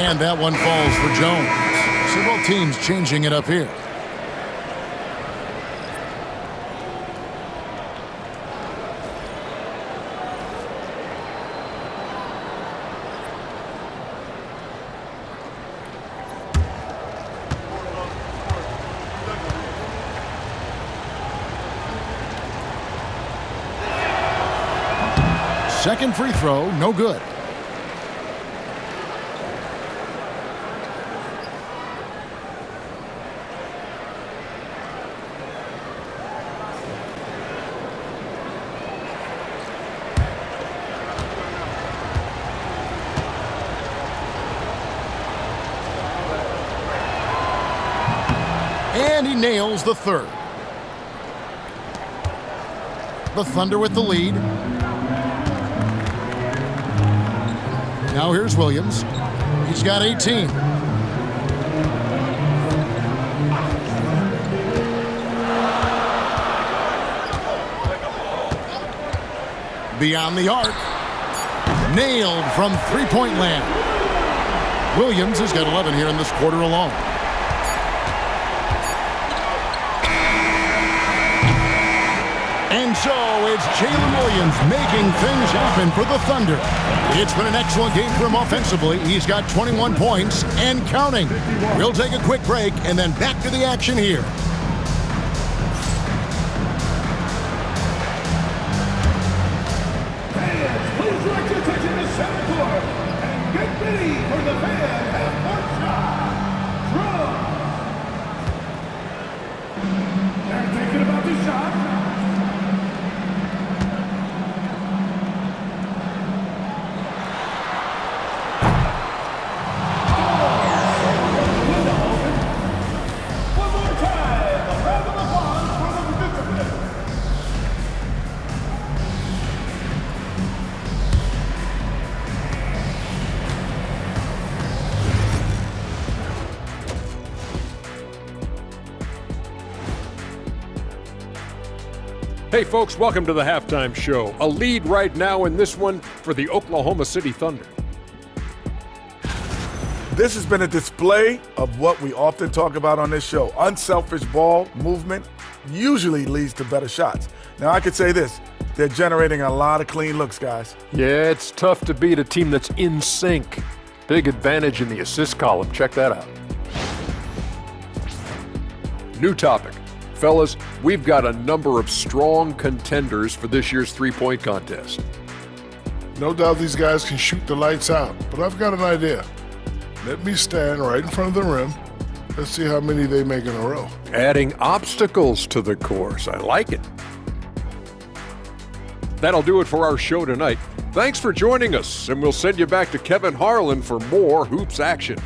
And that one falls for Jones. So both teams changing it up here. Second free throw, no good. And he nails the third. The Thunder with the lead. Now here's Williams. He's got 18. Beyond the arc. Nailed from three-point land. Williams has got 11 here in this quarter alone. And so it's Jalen Williams making things happen for the Thunder. It's been an excellent game for him offensively. He's got 21 points and counting. We'll take a quick break and then back to the action here. Fans, please direct your attention to center court and get ready for the fan half-court shot. Draw. They're thinking about the shot. Hey folks, welcome to the Halftime Show. A lead right now in this one for the Oklahoma City Thunder. This has been a display of what we often talk about on this show. Unselfish ball movement usually leads to better shots. Now I could say this, they're generating a lot of clean looks, guys. Yeah, it's tough to beat a team that's in sync. Big advantage in the assist column. Check that out. New topic. Fellas, we've got a number of strong contenders for this year's three-point contest. No doubt these guys can shoot the lights out, but I've got an idea. Let me stand right in front of the rim. Let's see how many they make in a row. Adding obstacles to the course. I like it. That'll do it for our show tonight. Thanks for joining us, and we'll send you back to Kevin Harlan for more hoops action.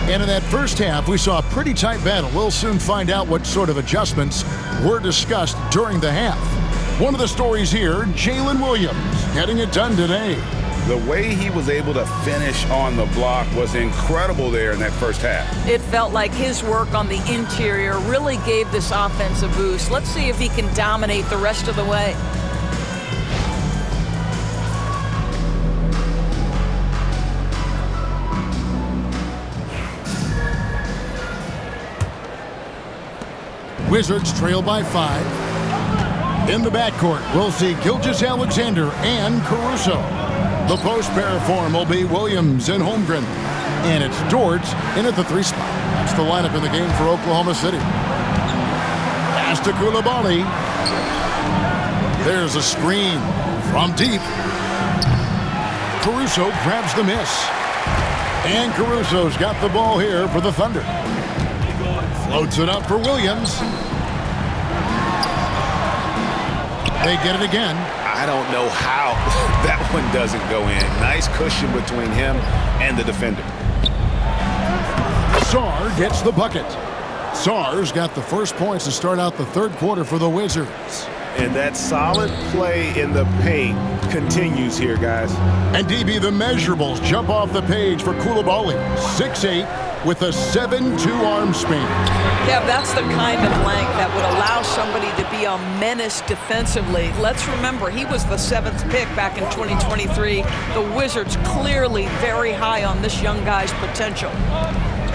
And in that first half, we saw a pretty tight battle. We'll soon find out what sort of adjustments were discussed during the half. One of the stories here, Jalen Williams getting it done today. The way he was able to finish on the block was incredible there in that first half. It felt like his work on the interior really gave this offense a boost. Let's see if he can dominate the rest of the way. Wizards trail by 5. In the backcourt, we'll see Gilgeous-Alexander and Caruso. The post pair form will be Williams and Holmgren. And it's Dort in at the 3 spot. That's the lineup in the game for Oklahoma City. Pass to Coulibaly. There's a screen from deep. Caruso grabs the miss. And Caruso's got the ball here for the Thunder. Floats it up for Williams. They get it again. I don't know how that one doesn't go in. Nice cushion between him and the defender. Sarr gets the bucket. Sarr's got the first points to start out the third quarter for the Wizards. And that solid play in the paint continues here, guys. And DB, the measurables jump off the page for Coulibaly. 6'8", with a 7'2" arm span. Yeah, that's the kind of length that would allow somebody to be a menace defensively. Let's remember, he was the 7th pick back in 2023. The Wizards clearly very high on this young guy's potential.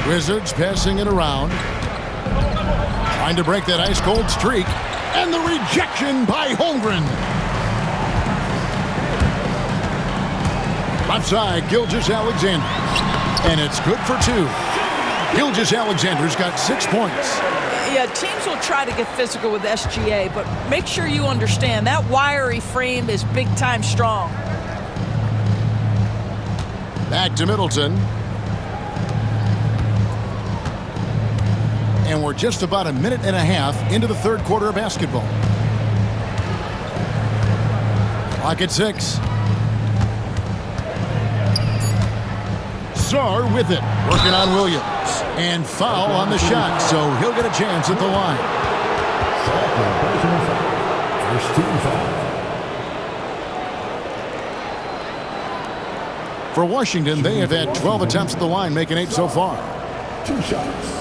Wizards passing it around. Trying to break that ice-cold streak. And the rejection by Holmgren. Left side, Gilgeous-Alexander. And it's good for 2. Gilgeous-Alexander's got 6 points. Yeah, teams will try to get physical with SGA, but make sure you understand that wiry frame is big-time strong. Back to Middleton. And we're just about a minute and a half into the third quarter of basketball. Clock at 6. Sarr with it, working on Williams. And foul on the shot, so he'll get a chance at the line. First team foul. For Washington, they have had 12 attempts at the line, making 8 so far. 2 shots.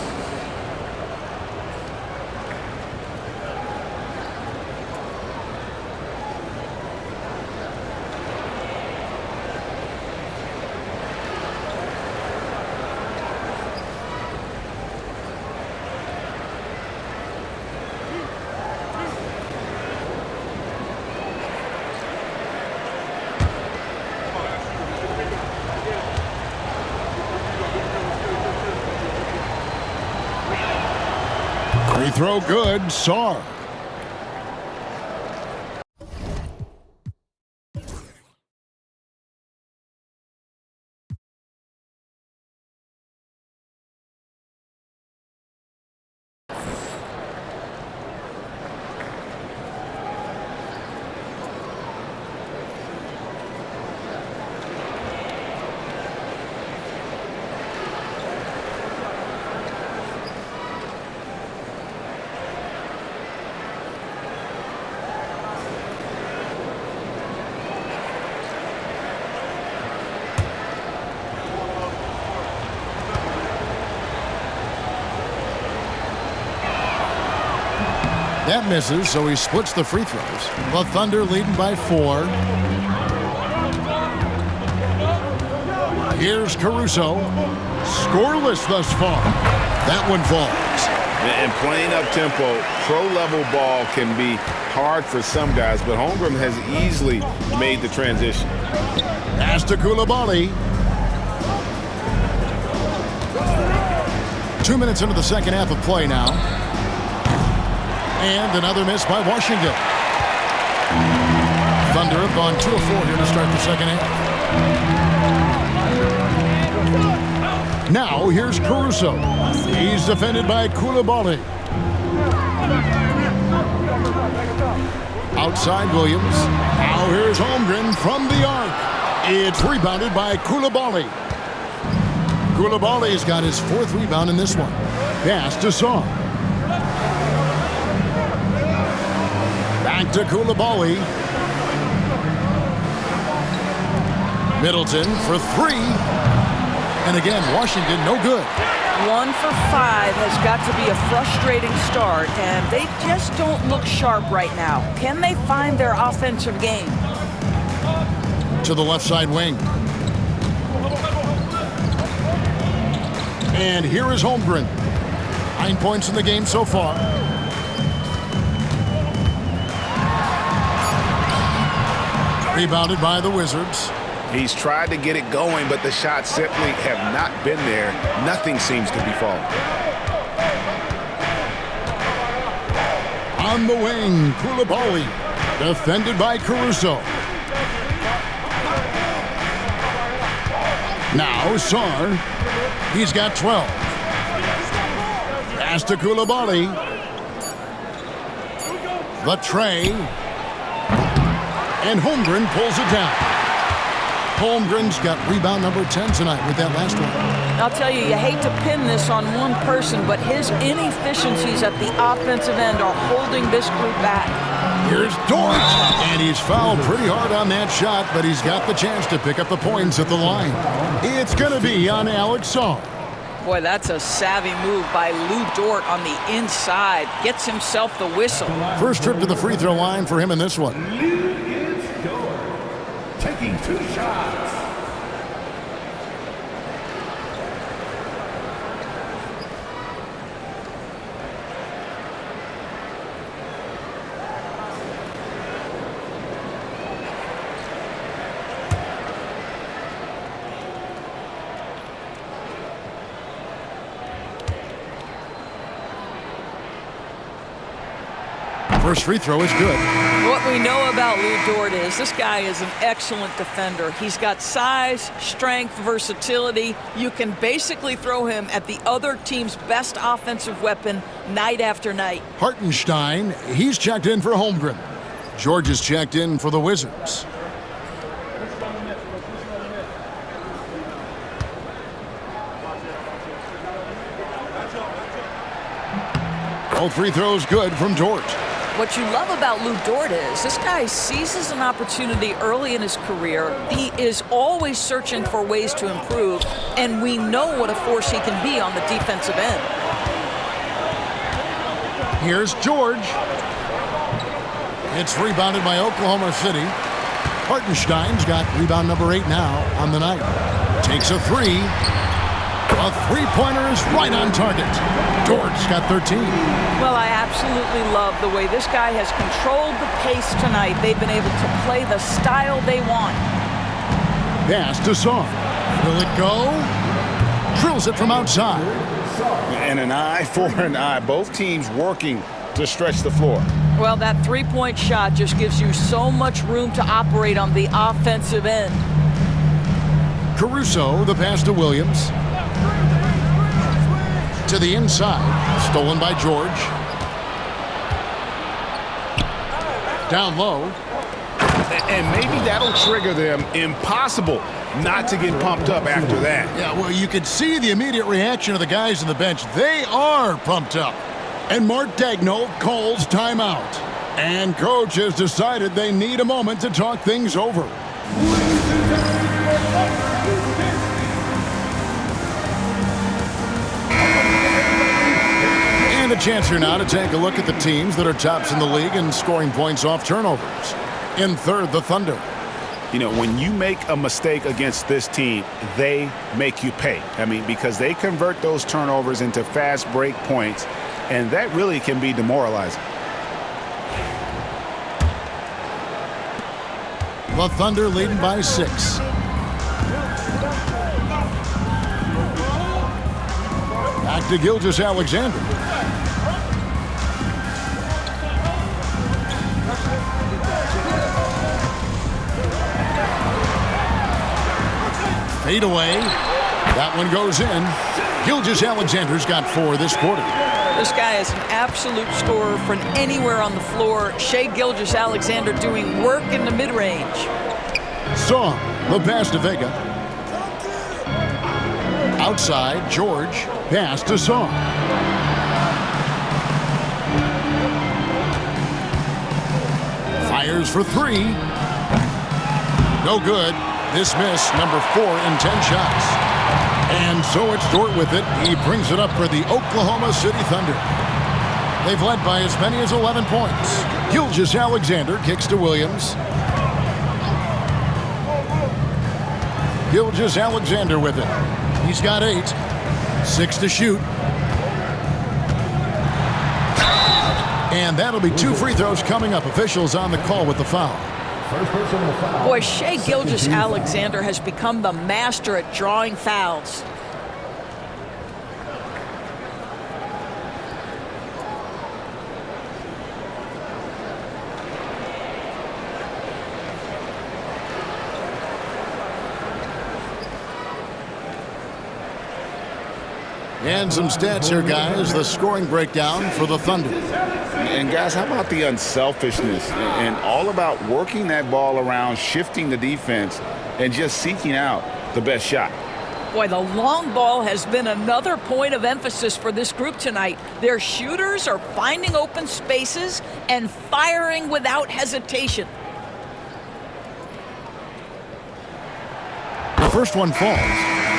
Free throw good, Sarr. That misses, so he splits the free throws. The Thunder leading by 4. Here's Caruso. Scoreless thus far. That one falls. And playing up-tempo, pro-level ball can be hard for some guys, but Holmgren has easily made the transition. Pass to Coulibaly. 2 minutes into the second half of play now. And another miss by Washington. Thunder have gone 2 of 4 here to start the second half. Now here's Caruso. He's defended by Coulibaly. Outside Williams. Now here's Holmgren from the arc. It's rebounded by Coulibaly. Coulibaly's got his 4th rebound in this one. Pass to Sarr. Back to Coulibaly. Middleton for 3. And again, Washington no good. 1 for 5 has got to be a frustrating start, and they just don't look sharp right now. Can they find their offensive game? To the left side wing. And here is Holmgren. 9 points in the game so far. Rebounded by the Wizards. He's tried to get it going, but the shots simply have not been there. Nothing seems to be falling. On the wing, Coulibaly. Defended by Caruso. Now Sarr. He's got 12. Pass to Coulibaly. The tray. And Holmgren pulls it down. Holmgren's got rebound number 10 tonight with that last one. I'll tell you, you hate to pin this on one person, but his inefficiencies at the offensive end are holding this group back. Here's Dort, and he's fouled pretty hard on that shot, but he's got the chance to pick up the points at the line. It's going to be on Alex Sarr. Boy, that's a savvy move by Lou Dort on the inside. Gets himself the whistle. First trip to the free throw line for him in this one. Lou Dort, taking 2 shots. First free throw is good. What we know about Lou Dort is this guy is an excellent defender. He's got size, strength, versatility. You can basically throw him at the other team's best offensive weapon night after night. Hartenstein, he's checked in for Holmgren. George is checked in for the Wizards. Both free throws good from Dort. What you love about Lou Dort is this guy seizes an opportunity early in his career. He is always searching for ways to improve, and we know what a force he can be on the defensive end. Here's George. It's rebounded by Oklahoma City. Hartenstein's got rebound number 8 now on the night. Takes a 3. A three-pointer is right on target. Dort's got 13. Well, I absolutely love the way this guy has controlled the pace tonight. They've been able to play the style they want. Pass to Song. Will it go? Drills it from outside. And an eye for an eye. Both teams working to stretch the floor. Well, that three-point shot just gives you so much room to operate on the offensive end. Caruso, the pass to Williams. To the inside, stolen by George. Down low. And maybe that'll trigger them. Impossible not to get pumped up after that. Yeah, well, you could see the immediate reaction of the guys on the bench. They are pumped up. And Mark Daigneault calls timeout. And coach has decided they need a moment to talk things over. And a chance here now to take a look at the teams that are tops in the league in scoring points off turnovers. In third, the Thunder. You know, when you make a mistake against this team, they make you pay. I mean, because they convert those turnovers into fast break points, and that really can be demoralizing. The Thunder leading by 6. Back to Gilgeous-Alexander. Fade away. That one goes in. Gilgeous-Alexander's got 4 this quarter. This guy is an absolute scorer from anywhere on the floor. Shai Gilgeous-Alexander doing work in the mid-range. Song, the pass to Vega. Outside, George, pass to Song. Fires for 3. No good. This miss, number 4 in 10 shots. And so it's Dort with it. He brings it up for the Oklahoma City Thunder. They've led by as many as 11 points. Gilgeous-Alexander kicks to Williams. Gilgeous-Alexander with it. He's got 8. 6 to shoot. And that'll be 2 free throws coming up. Officials on the call with the foul. Boy, Shai Gilgeous-Alexander has become the master at drawing fouls. And some stats here, guys. The scoring breakdown for the Thunder. And guys, how about the unselfishness and all about working that ball around, shifting the defense, and just seeking out the best shot. Boy, the long ball has been another point of emphasis for this group tonight. Their shooters are finding open spaces and firing without hesitation. The first one falls.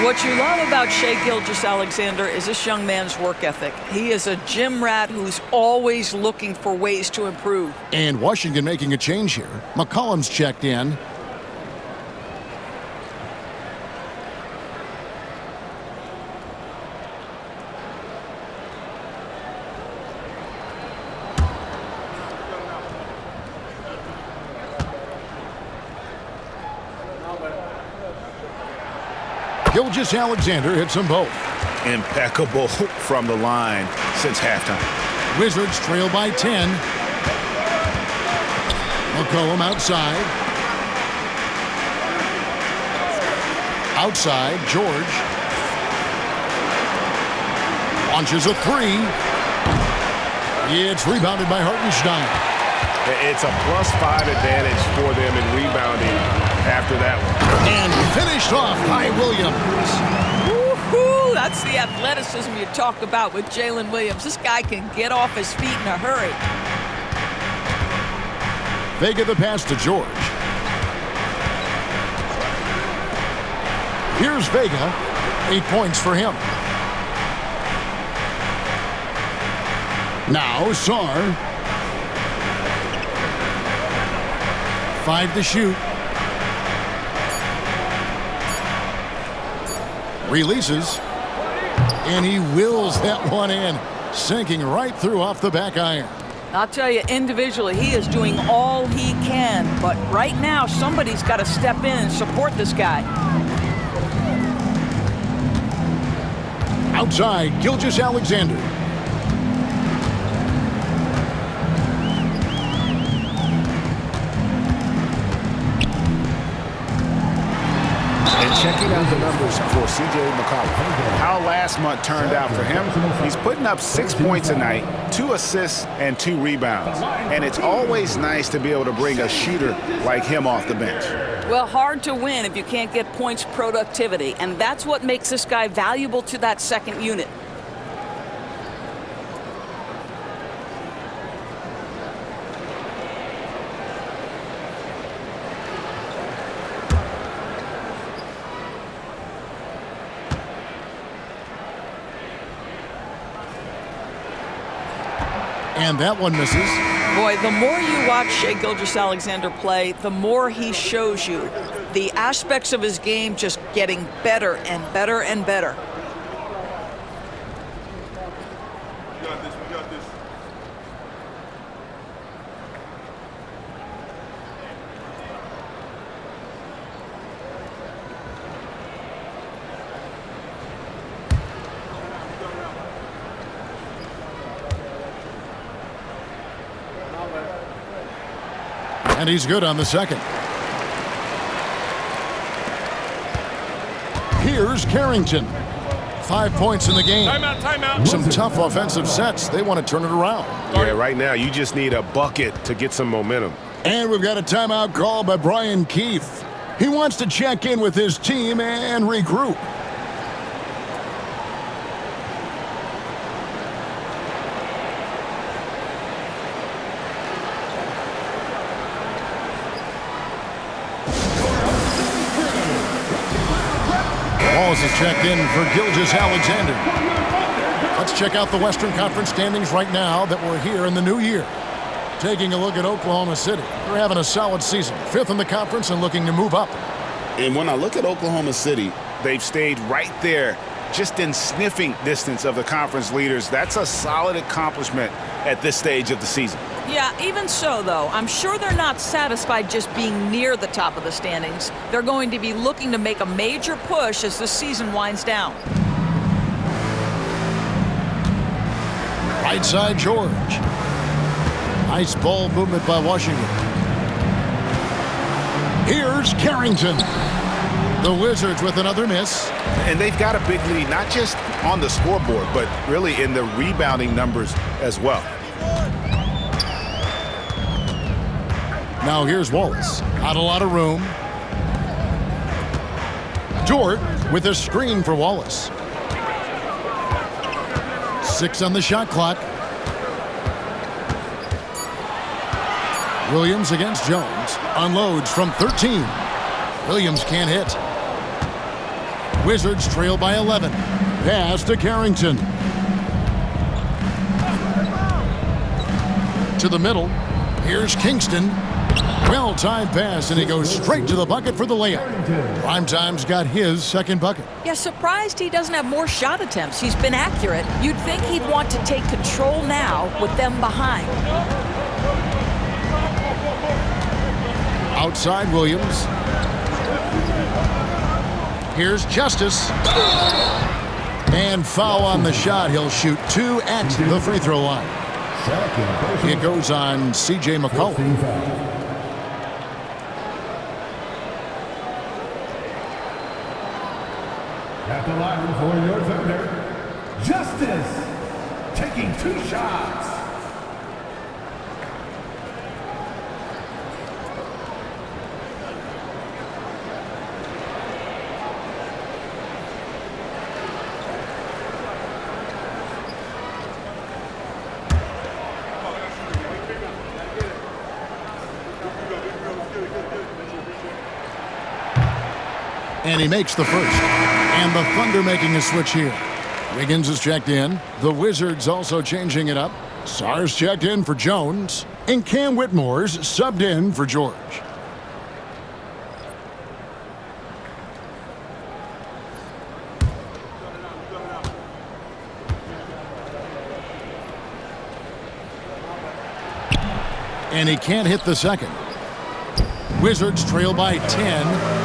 What you love about Shai Gilgeous-Alexander is this young man's work ethic. He is a gym rat who's always looking for ways to improve. And Washington making a change here. McCollum's checked in. Gilgeous-Alexander hits them both. Impeccable from the line since halftime. Wizards trail by 10. McCollum outside. Outside, George. Launches a three. It's rebounded by Hartenstein. It's a +5 advantage for them in rebounding after that one. And finished off by Williams. Woo-hoo! That's the athleticism you talk about with Jalen Williams. This guy can get off his feet in a hurry. Vega the pass to George. Here's Vega. 8 points for him. Now Sarr. 5 to shoot. Releases. And he wills that one in. Sinking right through off the back iron. I'll tell you, individually, he is doing all he can. But right now, somebody's got to step in and support this guy. Outside, Gilgeous-Alexander. And checking out the numbers for C.J. McCollum. How last month turned out for him, he's putting up 6 points a night, 2 assists, and 2 rebounds. And it's always nice to be able to bring a shooter like him off the bench. Well, hard to win if you can't get points productivity, and that's what makes this guy valuable to that second unit. And that one misses. Boy, the more you watch Shai Gilgeous-Alexander play, the more he shows you the aspects of his game just getting better and better and better. We got this. And he's good on the second. Here's Carrington. 5 points in the game. Timeout. Some tough offensive sets. They want to turn it around. Yeah, right now you just need a bucket to get some momentum. And we've got a timeout call by Brian Keith. He wants to check in with his team and regroup. Wallace is checked in for Gilgeous-Alexander. Let's check out the Western Conference standings right now that we're here in the new year. Taking a look at Oklahoma City. They're having a solid season. 5th in the conference and looking to move up. And when I look at Oklahoma City, They've stayed right there, just in sniffing distance of the conference leaders. That's a solid accomplishment at this stage of the season. Yeah, even so, though, I'm sure they're not satisfied just being near the top of the standings. They're going to be looking to make a major push as the season winds down. Right side, George. Nice ball movement by Washington. Here's Carrington. The Wizards with another miss. And they've got a big lead, not just on the scoreboard, but really in the rebounding numbers as well. Now here's Wallace. Not a lot of room. Dort with a screen for Wallace. 6 on the shot clock. Williams against Jones. Unloads from 13. Williams can't hit. Wizards trail by 11. Pass to Carrington. To the middle. Here's Kingston. Well-timed pass, and he goes straight to the bucket for the layup. Primetime's got his second bucket. Yeah, surprised he doesn't have more shot attempts. He's been accurate. You'd think he'd want to take control now with them behind. Outside Williams. Here's Justice. And foul on the shot. He'll shoot 2 at the free throw line. It goes on C.J. McCollum. At the line for your Thunder, Justice, taking 2 shots. And he makes the first. And the Thunder making a switch here. Wiggins is checked in. The Wizards also changing it up. Sarr's checked in for Jones. And Cam Whitmore's subbed in for George. And he can't hit the second. Wizards trail by 10.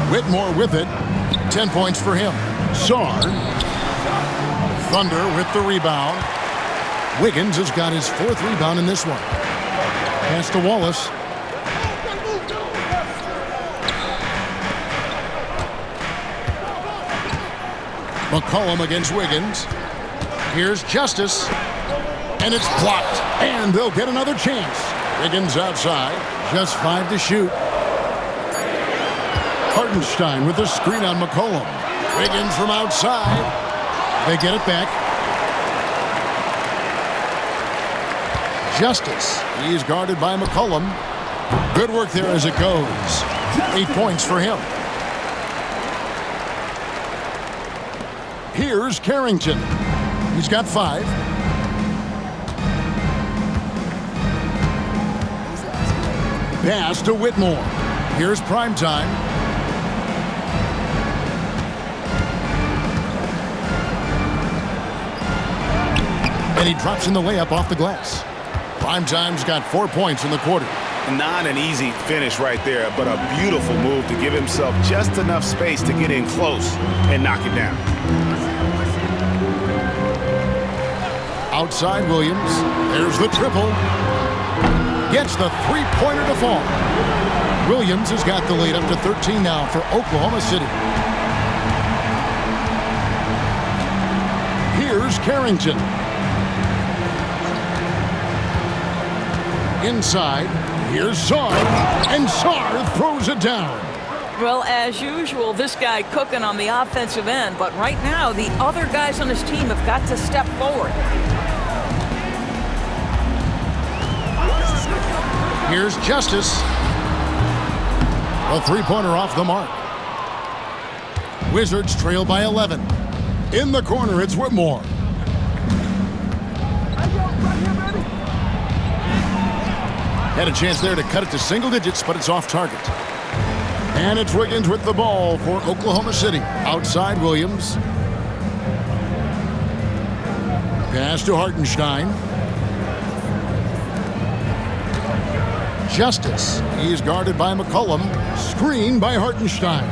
Whitmore with it. 10 points for him. Sarr. Thunder with the rebound. Wiggins has got his 4th rebound in this one. Pass to Wallace. McCollum against Wiggins. Here's Justice. And it's blocked. And they'll get another chance. Wiggins outside. Just 5 to shoot. Hartenstein with the screen on McCollum. Wiggins from outside. They get it back. Justice. He's guarded by McCollum. Good work there as it goes. 8 points for him. Here's Carrington. He's got 5. Pass to Whitmore. Here's Primetime. And he drops in the layup off the glass. Primetime's got 4 points in the quarter. Not an easy finish right there, but a beautiful move to give himself just enough space to get in close and knock it down. Outside Williams. There's the triple. Gets the 3-pointer to fall. Williams has got the lead up to 13 now for Oklahoma City. Here's Carrington. Inside, here's Sarr, and Sarr throws it down. Well, as usual, this guy cooking on the offensive end, but right now, the other guys on his team have got to step forward. Here's Justice. A 3-pointer off the mark. Wizards trail by 11. In the corner, it's Whitmore. Had a chance there to cut it to single digits, but it's off target. And it's Wiggins with the ball for Oklahoma City. Outside Williams. Pass to Hartenstein. Justice. He's guarded by McCollum. Screen by Hartenstein.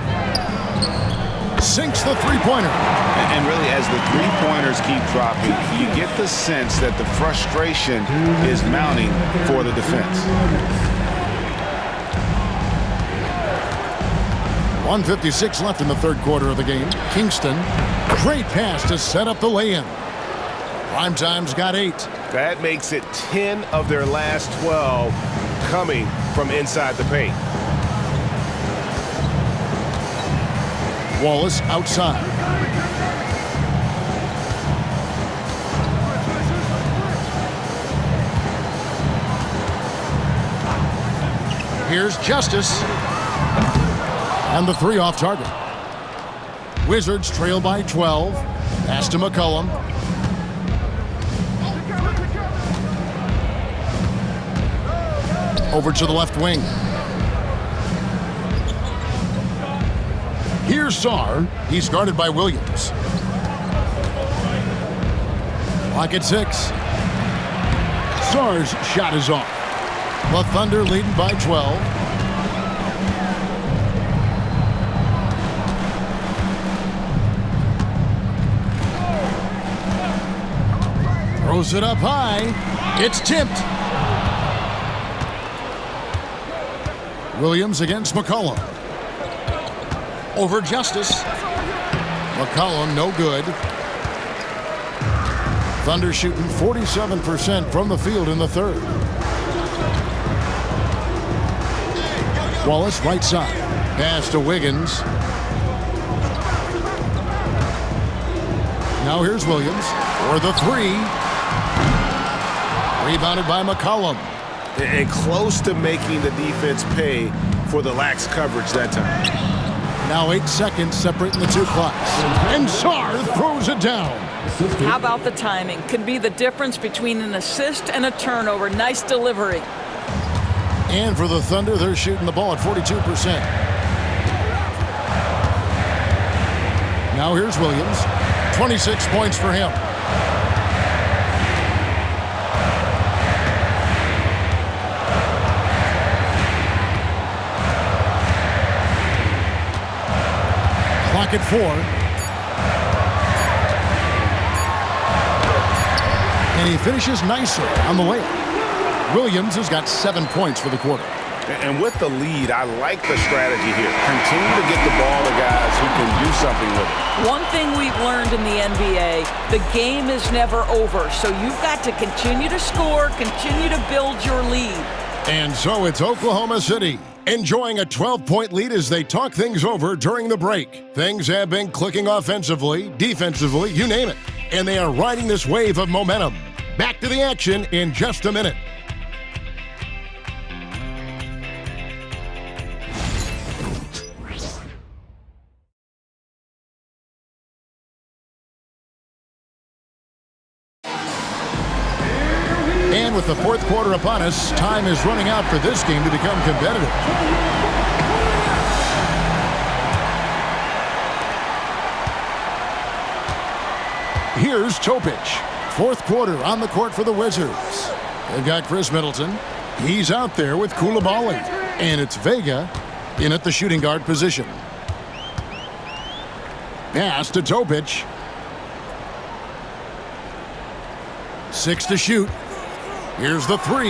Sinks the 3-pointer. And really, as the 3-pointers keep dropping, you get the sense that the frustration is mounting for the defense. 1:56 left in the third quarter of the game. Kingston. Great pass to set up the lay-in. Primetime's got 8. That makes it 10 of their last 12 coming from inside the paint. Wallace outside. Here's Justice. And the 3 off target. Wizards trail by 12. Pass to McCollum. Over to the left wing. Here's Sarr. He's guarded by Williams. Clock at 6. Sarr's shot is off. The Thunder leading by 12. Throws it up high. It's tipped. Williams against McCollum. Over Justice. McCollum, no good. Thunder shooting 47% from the field in the third. Wallace, right side. Pass to Wiggins. Now here's Williams for the 3. Rebounded by McCollum. And close to making the defense pay for the lax coverage that time. Now 8 seconds separating the 2 clocks. And Sarr throws it down. How about the timing? Can be the difference between an assist and a turnover. Nice delivery. And for the Thunder, they're shooting the ball at 42%. Now here's Williams. 26 points for him. Clock at 4. And he finishes nicely on the way. Williams has got 7 points for the quarter. And with the lead, I like the strategy here. Continue to get the ball to guys who can do something with it. One thing we've learned in the NBA, the game is never over. So you've got to continue to score, continue to build your lead. And so it's Oklahoma City enjoying a 12-point lead as they talk things over during the break. Things have been clicking offensively, defensively, you name it. And they are riding this wave of momentum. Back to the action in just a minute. And with the fourth quarter upon us, time is running out for this game to become competitive. Here's Topic. Fourth quarter on the court for the Wizards. They've got Chris Middleton. He's out there with Coulibaly. And it's Vega in at the shooting guard position. Pass to Topic. 6 to shoot. Here's the 3.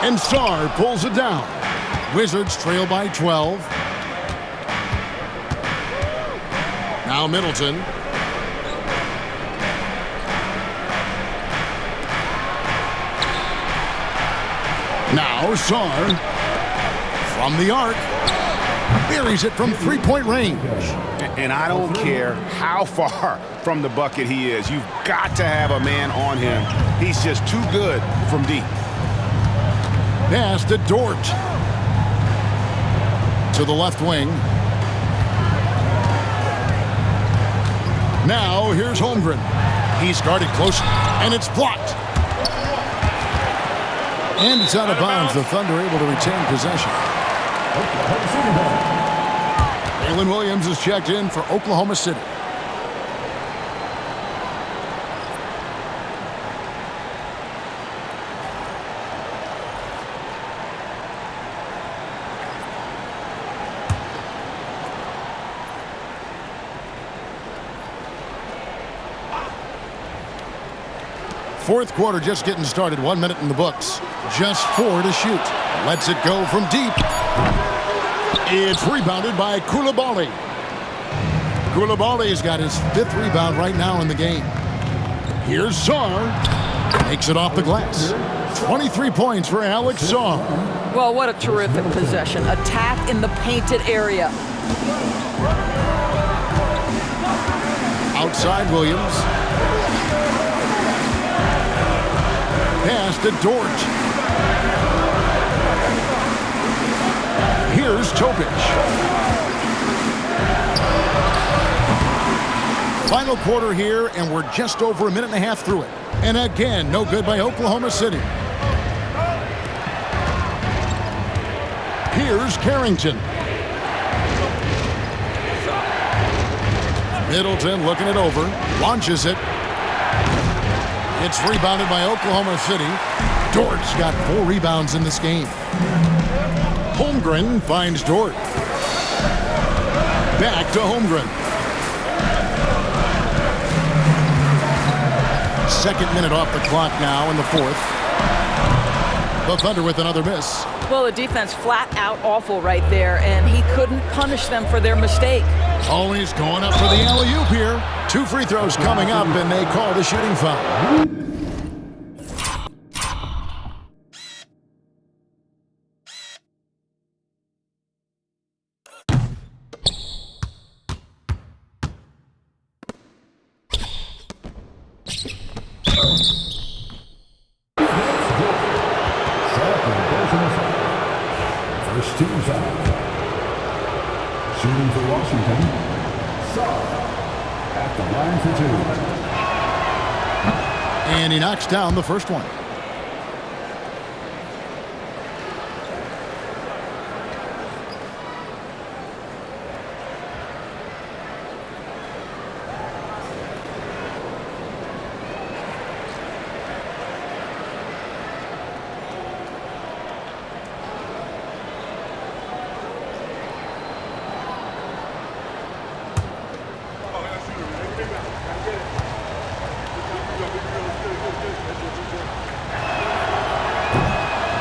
And Sarr pulls it down. Wizards trail by 12. Now Middleton. Now Sarr from the arc. Buries it from three-point range. And I don't care how far from the bucket he is. You've got to have a man on him. He's just too good from deep. Pass to Dort. To the left wing. Now here's Holmgren. He's guarded close, and it's blocked. And it's out of bounds. The Thunder able to retain possession. Jalen Williams is checked in for Oklahoma City. Fourth quarter just getting started. 1 minute in the books. Just 4 to shoot. Lets it go from deep. It's rebounded by Coulibaly. Coulibaly's got his 5th rebound right now in the game. Here's Sarr. Makes it off the glass. 23 points for Alex Sarr. Well, what a terrific possession. Attack in the painted area. Outside Williams. Pass to Dort. Here's Topic. Final quarter here, and we're just over a minute and a half through it. And again, no good by Oklahoma City. Here's Carrington. Middleton looking it over, launches it. It's rebounded by Oklahoma City. Dort's got 4 rebounds in this game. Holmgren finds Dort. Back to Holmgren. Second minute off the clock now in the fourth. The Thunder with another miss. Well, the defense flat out awful right there, and he couldn't punish them for their mistake. Always going up for the alley-oop here. 2 free throws coming up, and they call the shooting foul. First team foul. Shooting for Washington. Saul at the line for 2. And he knocks down the first one.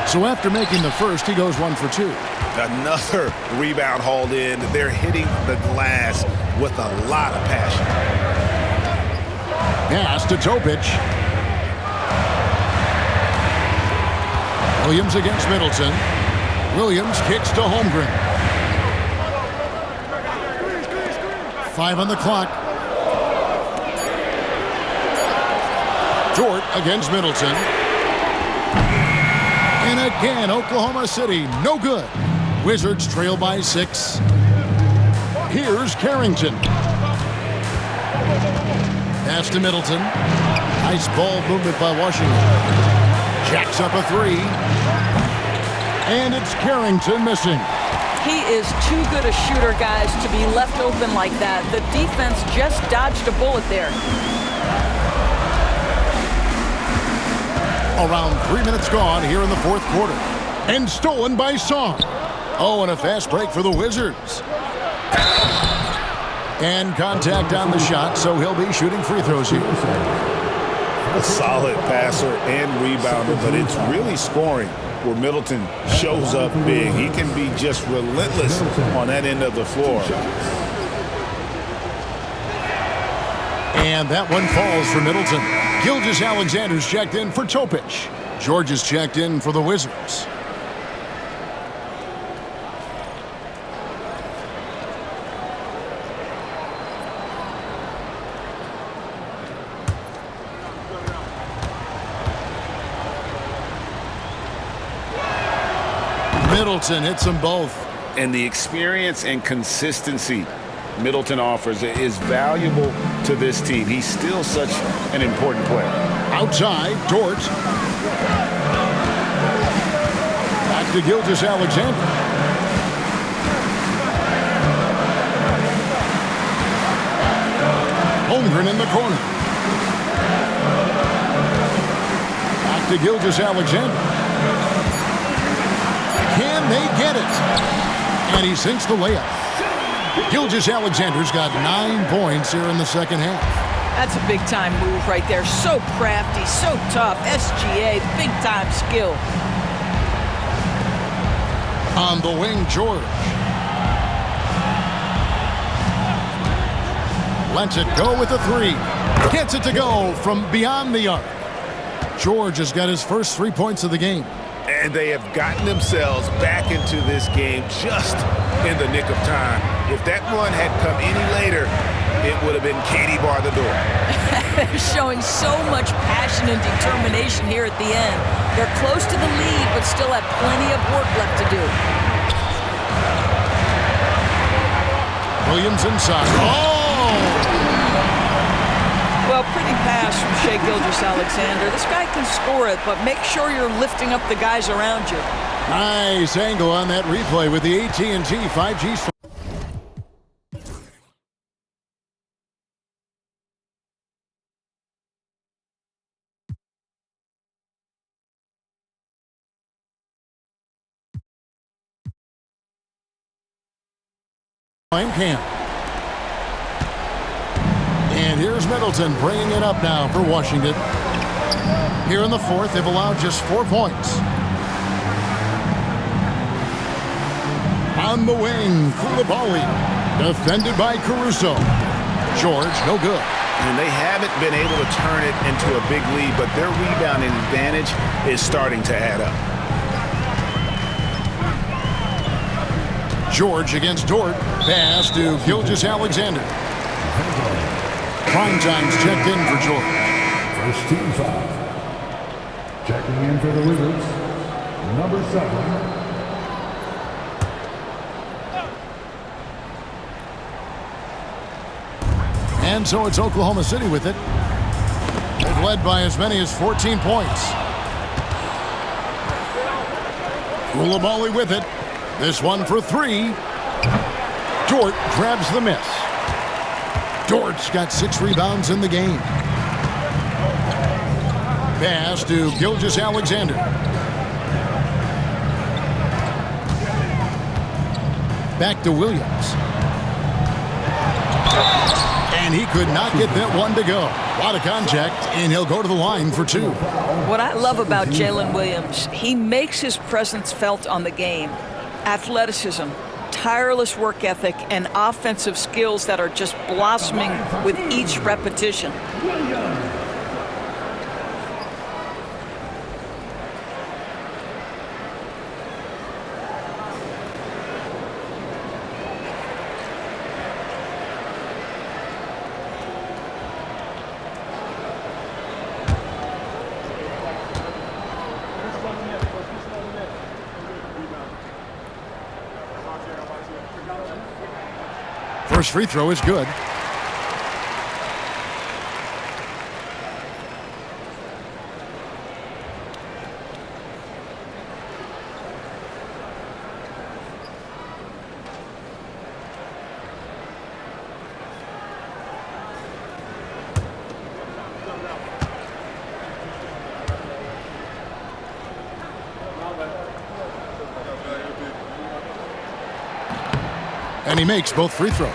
So after making the first, he goes 1 for 2. Another rebound hauled in. They're hitting the glass with a lot of passion. Pass to Topic. Williams against Middleton. Williams kicks to Holmgren. 5 on the clock. Dort against Middleton. And again, Oklahoma City, no good. Wizards trail by 6. Here's Carrington. Pass to Middleton. Nice ball movement by Washington. Jacks up a 3. And it's Carrington missing. He is too good a shooter, guys, to be left open like that. The defense just dodged a bullet there. Around 3 minutes gone here in the fourth quarter. And stolen by Song. Oh, and a fast break for the Wizards. And contact on the shot, so he'll be shooting free throws here. A solid passer and rebounder, but it's really scoring where Middleton shows up big. He can be just relentless on that end of the floor. And that one falls for Middleton. Gilgeous-Alexander's checked in for Topic. George is checked in for the Wizards. Middleton hits them both. And the experience and consistency Middleton offers is valuable to this team. He's still such an important player. Outside, Dort. Back to Gilgeous-Alexander. Holmgren in the corner. Back to Gilgeous-Alexander. Can they get it? And he sinks the layup. Gilgeous-Alexander's got 9 points here in the second half. That's a big-time move right there. So crafty, so tough. SGA, big-time skill. On the wing, George. Lets it go with a 3. Gets it to go from beyond the arc. George has got his first 3 points of the game. And they have gotten themselves back into this game just in the nick of time. If that run had come any later, it would have been Katie bar the door. Showing so much passion and determination here at the end. They're close to the lead, but still have plenty of work left to do. Williams inside. Oh! Well, pretty pass from Shai Gilgeous-Alexander. This guy can score it, but make sure you're lifting up the guys around you. Nice angle on that replay with the AT&T 5G. Camp. And here's Middleton bringing it up now for Washington. Here in the fourth, they've allowed just 4 points. On the wing, Koulibaly, defended by Caruso. George, no good. And they haven't been able to turn it into a big lead, but their rebounding advantage is starting to add up. George against Dort. Pass to Gilgeous-Alexander. Prime time's checked in for George. First team foul. Checking in for the Wizards, number 7. And so it's Oklahoma City with it. They've led by as many as 14 points. Koulibaly with it. This one for 3. Dort grabs the miss. Dort's got 6 rebounds in the game. Pass to Gilgeous-Alexander. Back to Williams. And he could not get that one to go. A lot of contact, and he'll go to the line for 2. What I love about Jalen Williams, he makes his presence felt on the game. Athleticism, tireless work ethic, and offensive skills that are just blossoming with each repetition. First free throw is good. And he makes both free throws.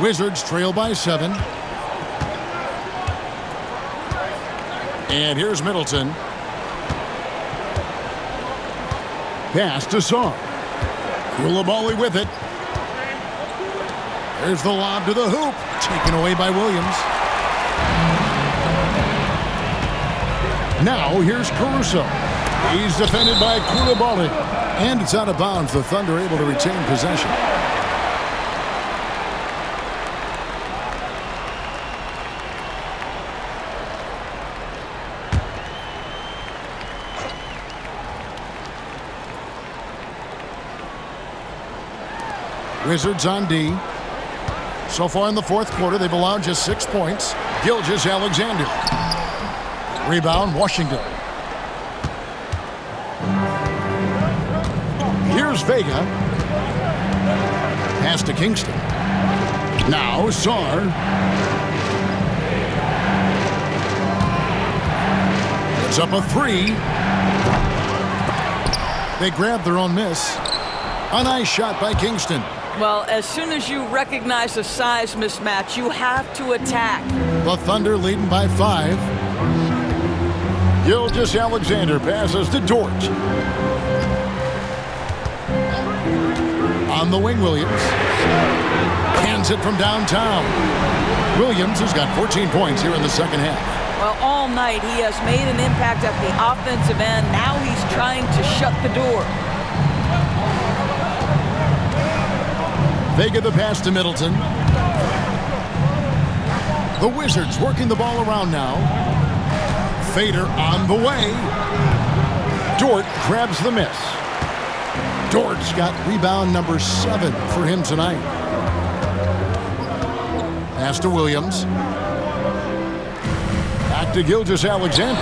Wizards trail by 7. And here's Middleton. Pass to Sarr. Koulibaly with it. There's the lob to the hoop. Taken away by Williams. Now here's Caruso. He's defended by Koulibaly. And it's out of bounds. The Thunder able to retain possession. Wizards on D. So far in the fourth quarter, they've allowed just 6 points. Gilgeous-Alexander. Rebound, Washington. Here's Vega. Pass to Kingston. Now Sarr. It's up a 3. They grab their own miss. A nice shot by Kingston. Well, as soon as you recognize a size mismatch, you have to attack. The Thunder leading by 5. Gilgeous-Alexander passes to Dort. On the wing, Williams. Hands it from downtown. Williams has got 14 points here in the second half. Well, all night he has made an impact at the offensive end. Now he's trying to shut the door. Vega the pass to Middleton. The Wizards working the ball around now. fader on the way. Dort grabs the miss. Dort's got rebound number 7 for him tonight. Pass to Williams. Back to Gilgeous-Alexander.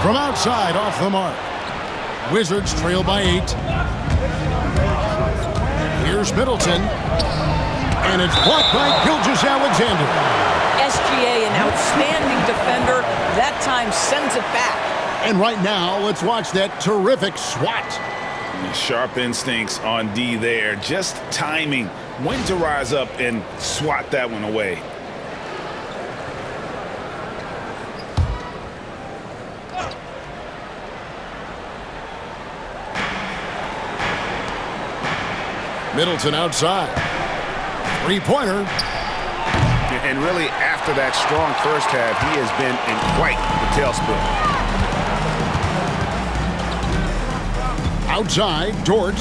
From outside, off the mark. Wizards trail by 8. Here's Middleton. And it's blocked by Gilgeous-Alexander. SGA, an outstanding defender, that time sends it back. And right now, let's watch that terrific swat. Sharp instincts on D there. Just timing when to rise up and swat that one away. Middleton outside. Three-pointer. And really, after that strong first half, he has been in quite the tailspin. Outside, Dort.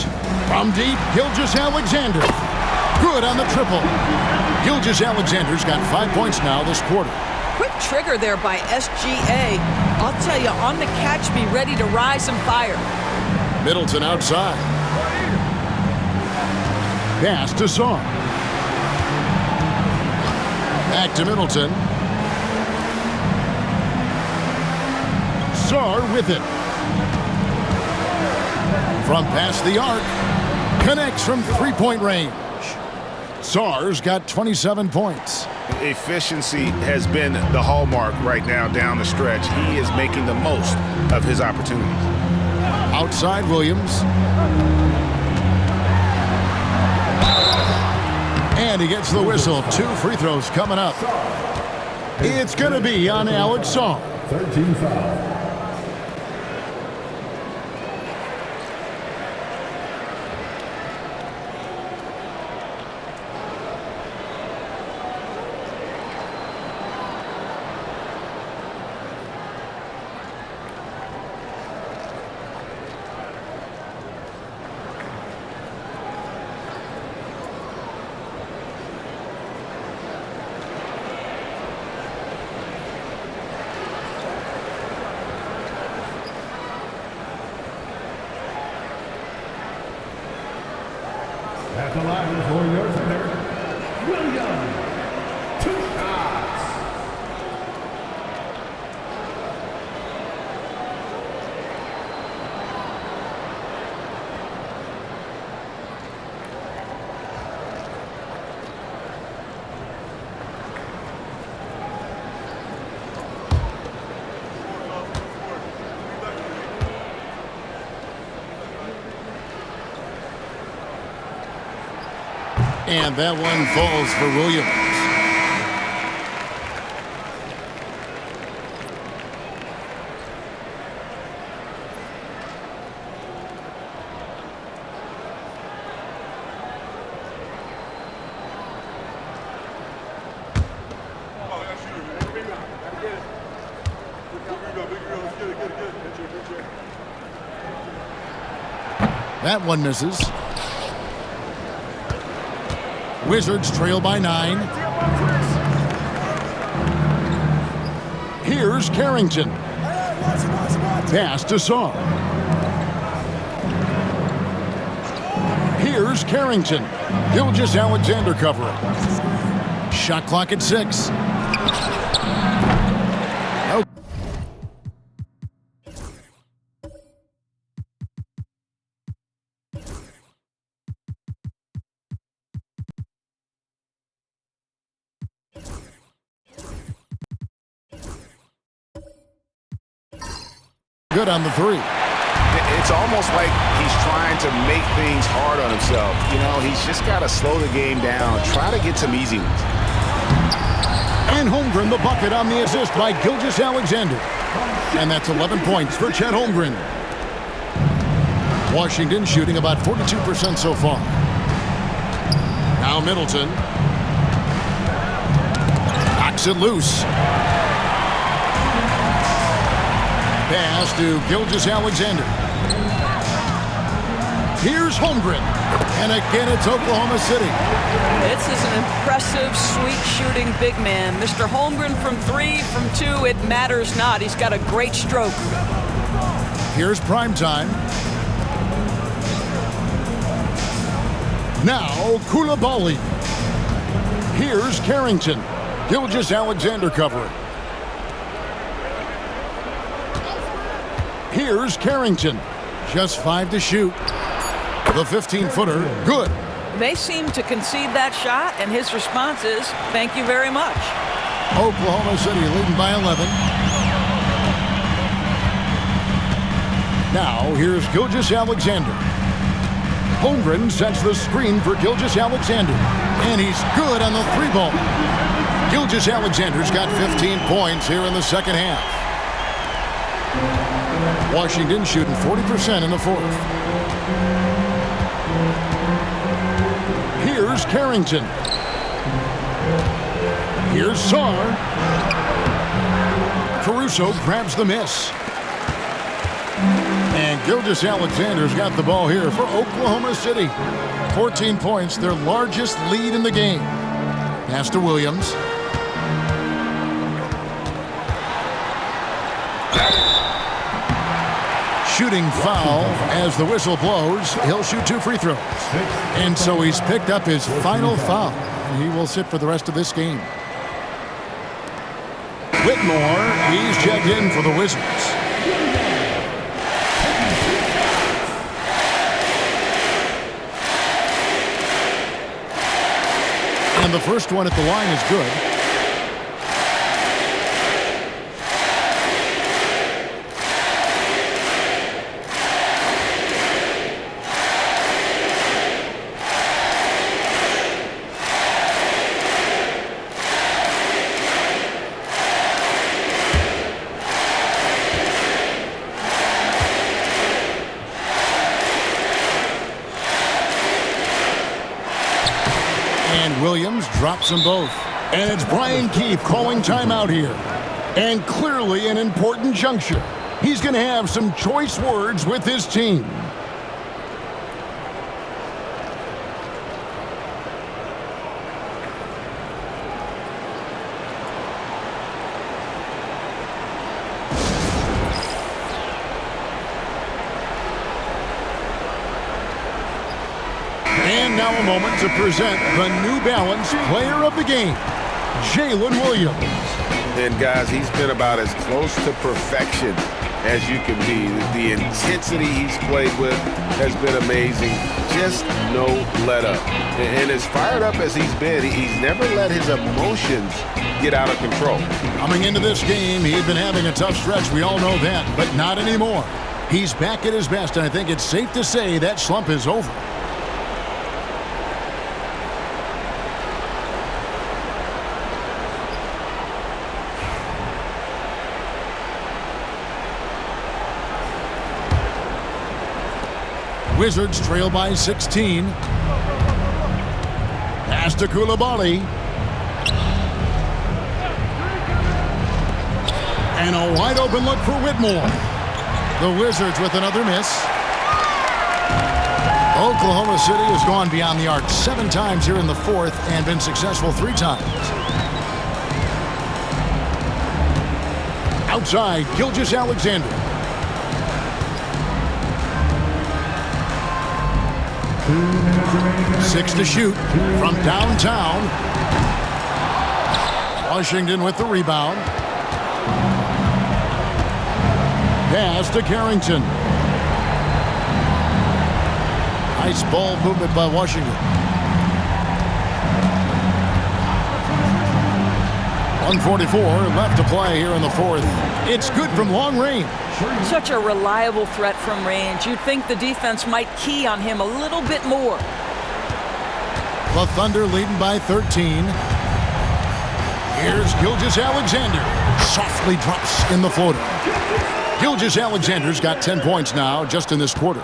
From deep, Gilgeous-Alexander. Good on the triple. Gilgeous-Alexander's got 5 points now this quarter. Quick trigger there by SGA. I'll tell you, on the catch, be ready to rise and fire. Middleton outside. Pass to Sarr. Back to Middleton. Sarr with it. From past the arc. Connects from three-point range. Sarr's got 27 points. Efficiency has been the hallmark right now down the stretch. He is making the most of his opportunities. Outside Williams. And he gets the whistle. 2 free throws coming up. It's going to be on Alex Sarr. 13 foul. At the line for your center, Williams. 2 shots. And that one falls for Williams. That one misses. Wizards trail by 9. Here's Carrington. Pass to Sarr. Here's Carrington. Gilgeous-Alexander covering. Shot clock at 6. Good on the 3. It's almost like he's trying to make things hard on himself. You know, he's just got to slow the game down, try to get some easy ones. And Holmgren the bucket on the assist by Gilgeous-Alexander. And that's 11 points for Chet Holmgren. Washington shooting about 42% so far. Now Middleton. Knocks it loose. Pass to Gilgeous-Alexander. Here's Holmgren. And again, it's Oklahoma City. This is an impressive, sweet shooting big man. Mr. Holmgren from 3, from 2, it matters not. He's got a great stroke. Here's prime time. Now, Coulibaly. Here's Carrington. Gilgeous-Alexander covering. Here's Carrington. Just 5 to shoot. The 15-footer, good. They seem to concede that shot, and his response is, thank you very much. Oklahoma City leading by 11. Now, here's Gilgeous-Alexander. Holmgren sets the screen for Gilgeous-Alexander, and he's good on the 3-ball. Gilgeous-Alexander's got 15 points here in the second half. Washington shooting 40% in the 4th. Here's Carrington. Here's Sarr. Caruso grabs the miss. And Gilgeous-Alexander's got the ball here for Oklahoma City. 14 points, their largest lead in the game. Pass to Williams. Shooting foul as the whistle blows. He'll shoot 2 free throws. And so he's picked up his final foul. He will sit for the rest of this game. Whitmore, he's checked in for the Wizards. And the first one at the line is good. Williams drops them both. And it's Brian Keefe calling timeout here. And clearly an important juncture. He's going to have some choice words with his team. And now a moment to present the New Balance Player of the Game, Jalen Williams. And guys, he's been about as close to perfection as you can be. The intensity he's played with has been amazing. Just no let up. And as fired up as he's been, he's never let his emotions get out of control. Coming into this game, he'd been having a tough stretch. We all know that, but not anymore. He's back at his best, and I think it's safe to say that slump is over. Wizards trail by 16. Pass to Coulibaly. And a wide open look for Whitmore. The Wizards with another miss. Oklahoma City has gone beyond the arc 7 times here in the 4th and been successful 3 times. Outside, Gilgeous-Alexander. 6 to shoot from downtown. Washington with the rebound. Pass to Carrington. Nice ball movement by Washington. 1:44 left to play here in the 4th. It's good from long range. Such a reliable threat from range. You'd think the defense might key on him a little bit more. The Thunder leading by 13. Here's Gilgeous-Alexander. Softly drops in the floater. Gilgeous-Alexander's got 10 points now just in this quarter.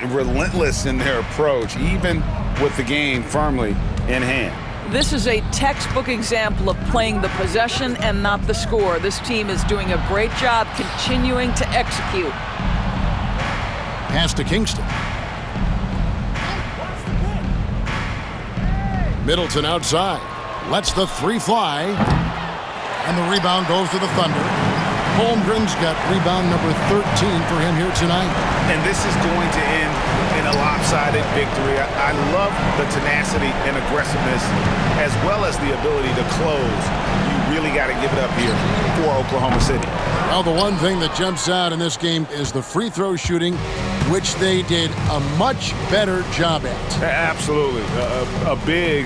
Relentless in their approach, even with the game firmly in hand. This is a textbook example of playing the possession and not the score. This team is doing a great job continuing to execute. Pass to Kingston. Middleton outside. Lets the three fly. And the rebound goes to the Thunder. Holmgren's got rebound number 13 for him here tonight. And this is going to end in a lopsided victory. I love the tenacity and aggressiveness as well as the ability to close. You really got to give it up here for Oklahoma City. Well, the one thing that jumps out in this game is the free throw shooting, which they did a much better job at. Absolutely. A big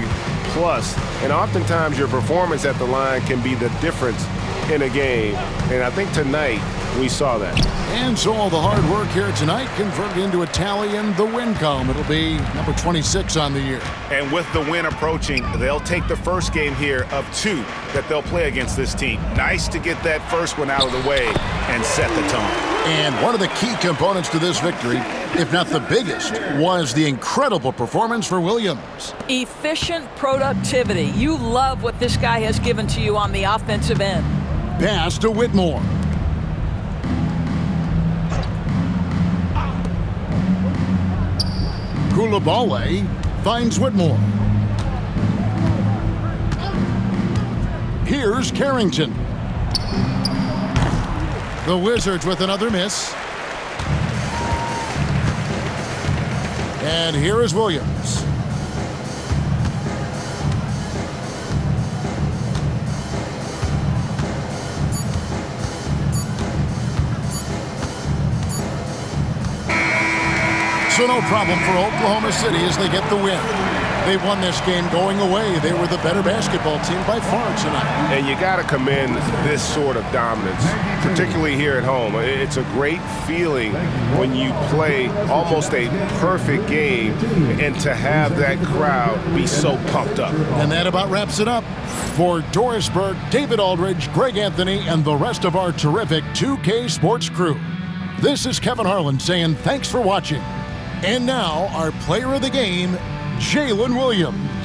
plus. And oftentimes your performance at the line can be the difference in a game. And I think tonight we saw that. And so all the hard work here tonight converted into a tally in the win column. It'll be number 26 on the year. And with the win approaching, they'll take the first game here of 2 that they'll play against this team. Nice to get that first one out of the way and set the tone. And one of the key components to this victory, if not the biggest, was the incredible performance for Williams. Efficient productivity. You love what this guy has given to you on the offensive end. Pass to Whitmore. Coulibaly finds Whitmore. Here's Carrington. The Wizards with another miss. And here is Williams. So no problem for Oklahoma City as they get the win. They won this game going away. They were the better basketball team by far tonight. And you got to commend this sort of dominance, particularly here at home. It's a great feeling when you play almost a perfect game and to have that crowd be so pumped up. And that about wraps it up. For Doris Burke, David Aldridge, Greg Anthony, and the rest of our terrific 2K Sports crew, this is Kevin Harlan saying thanks for watching. And now, our player of the game, Jalen Williams.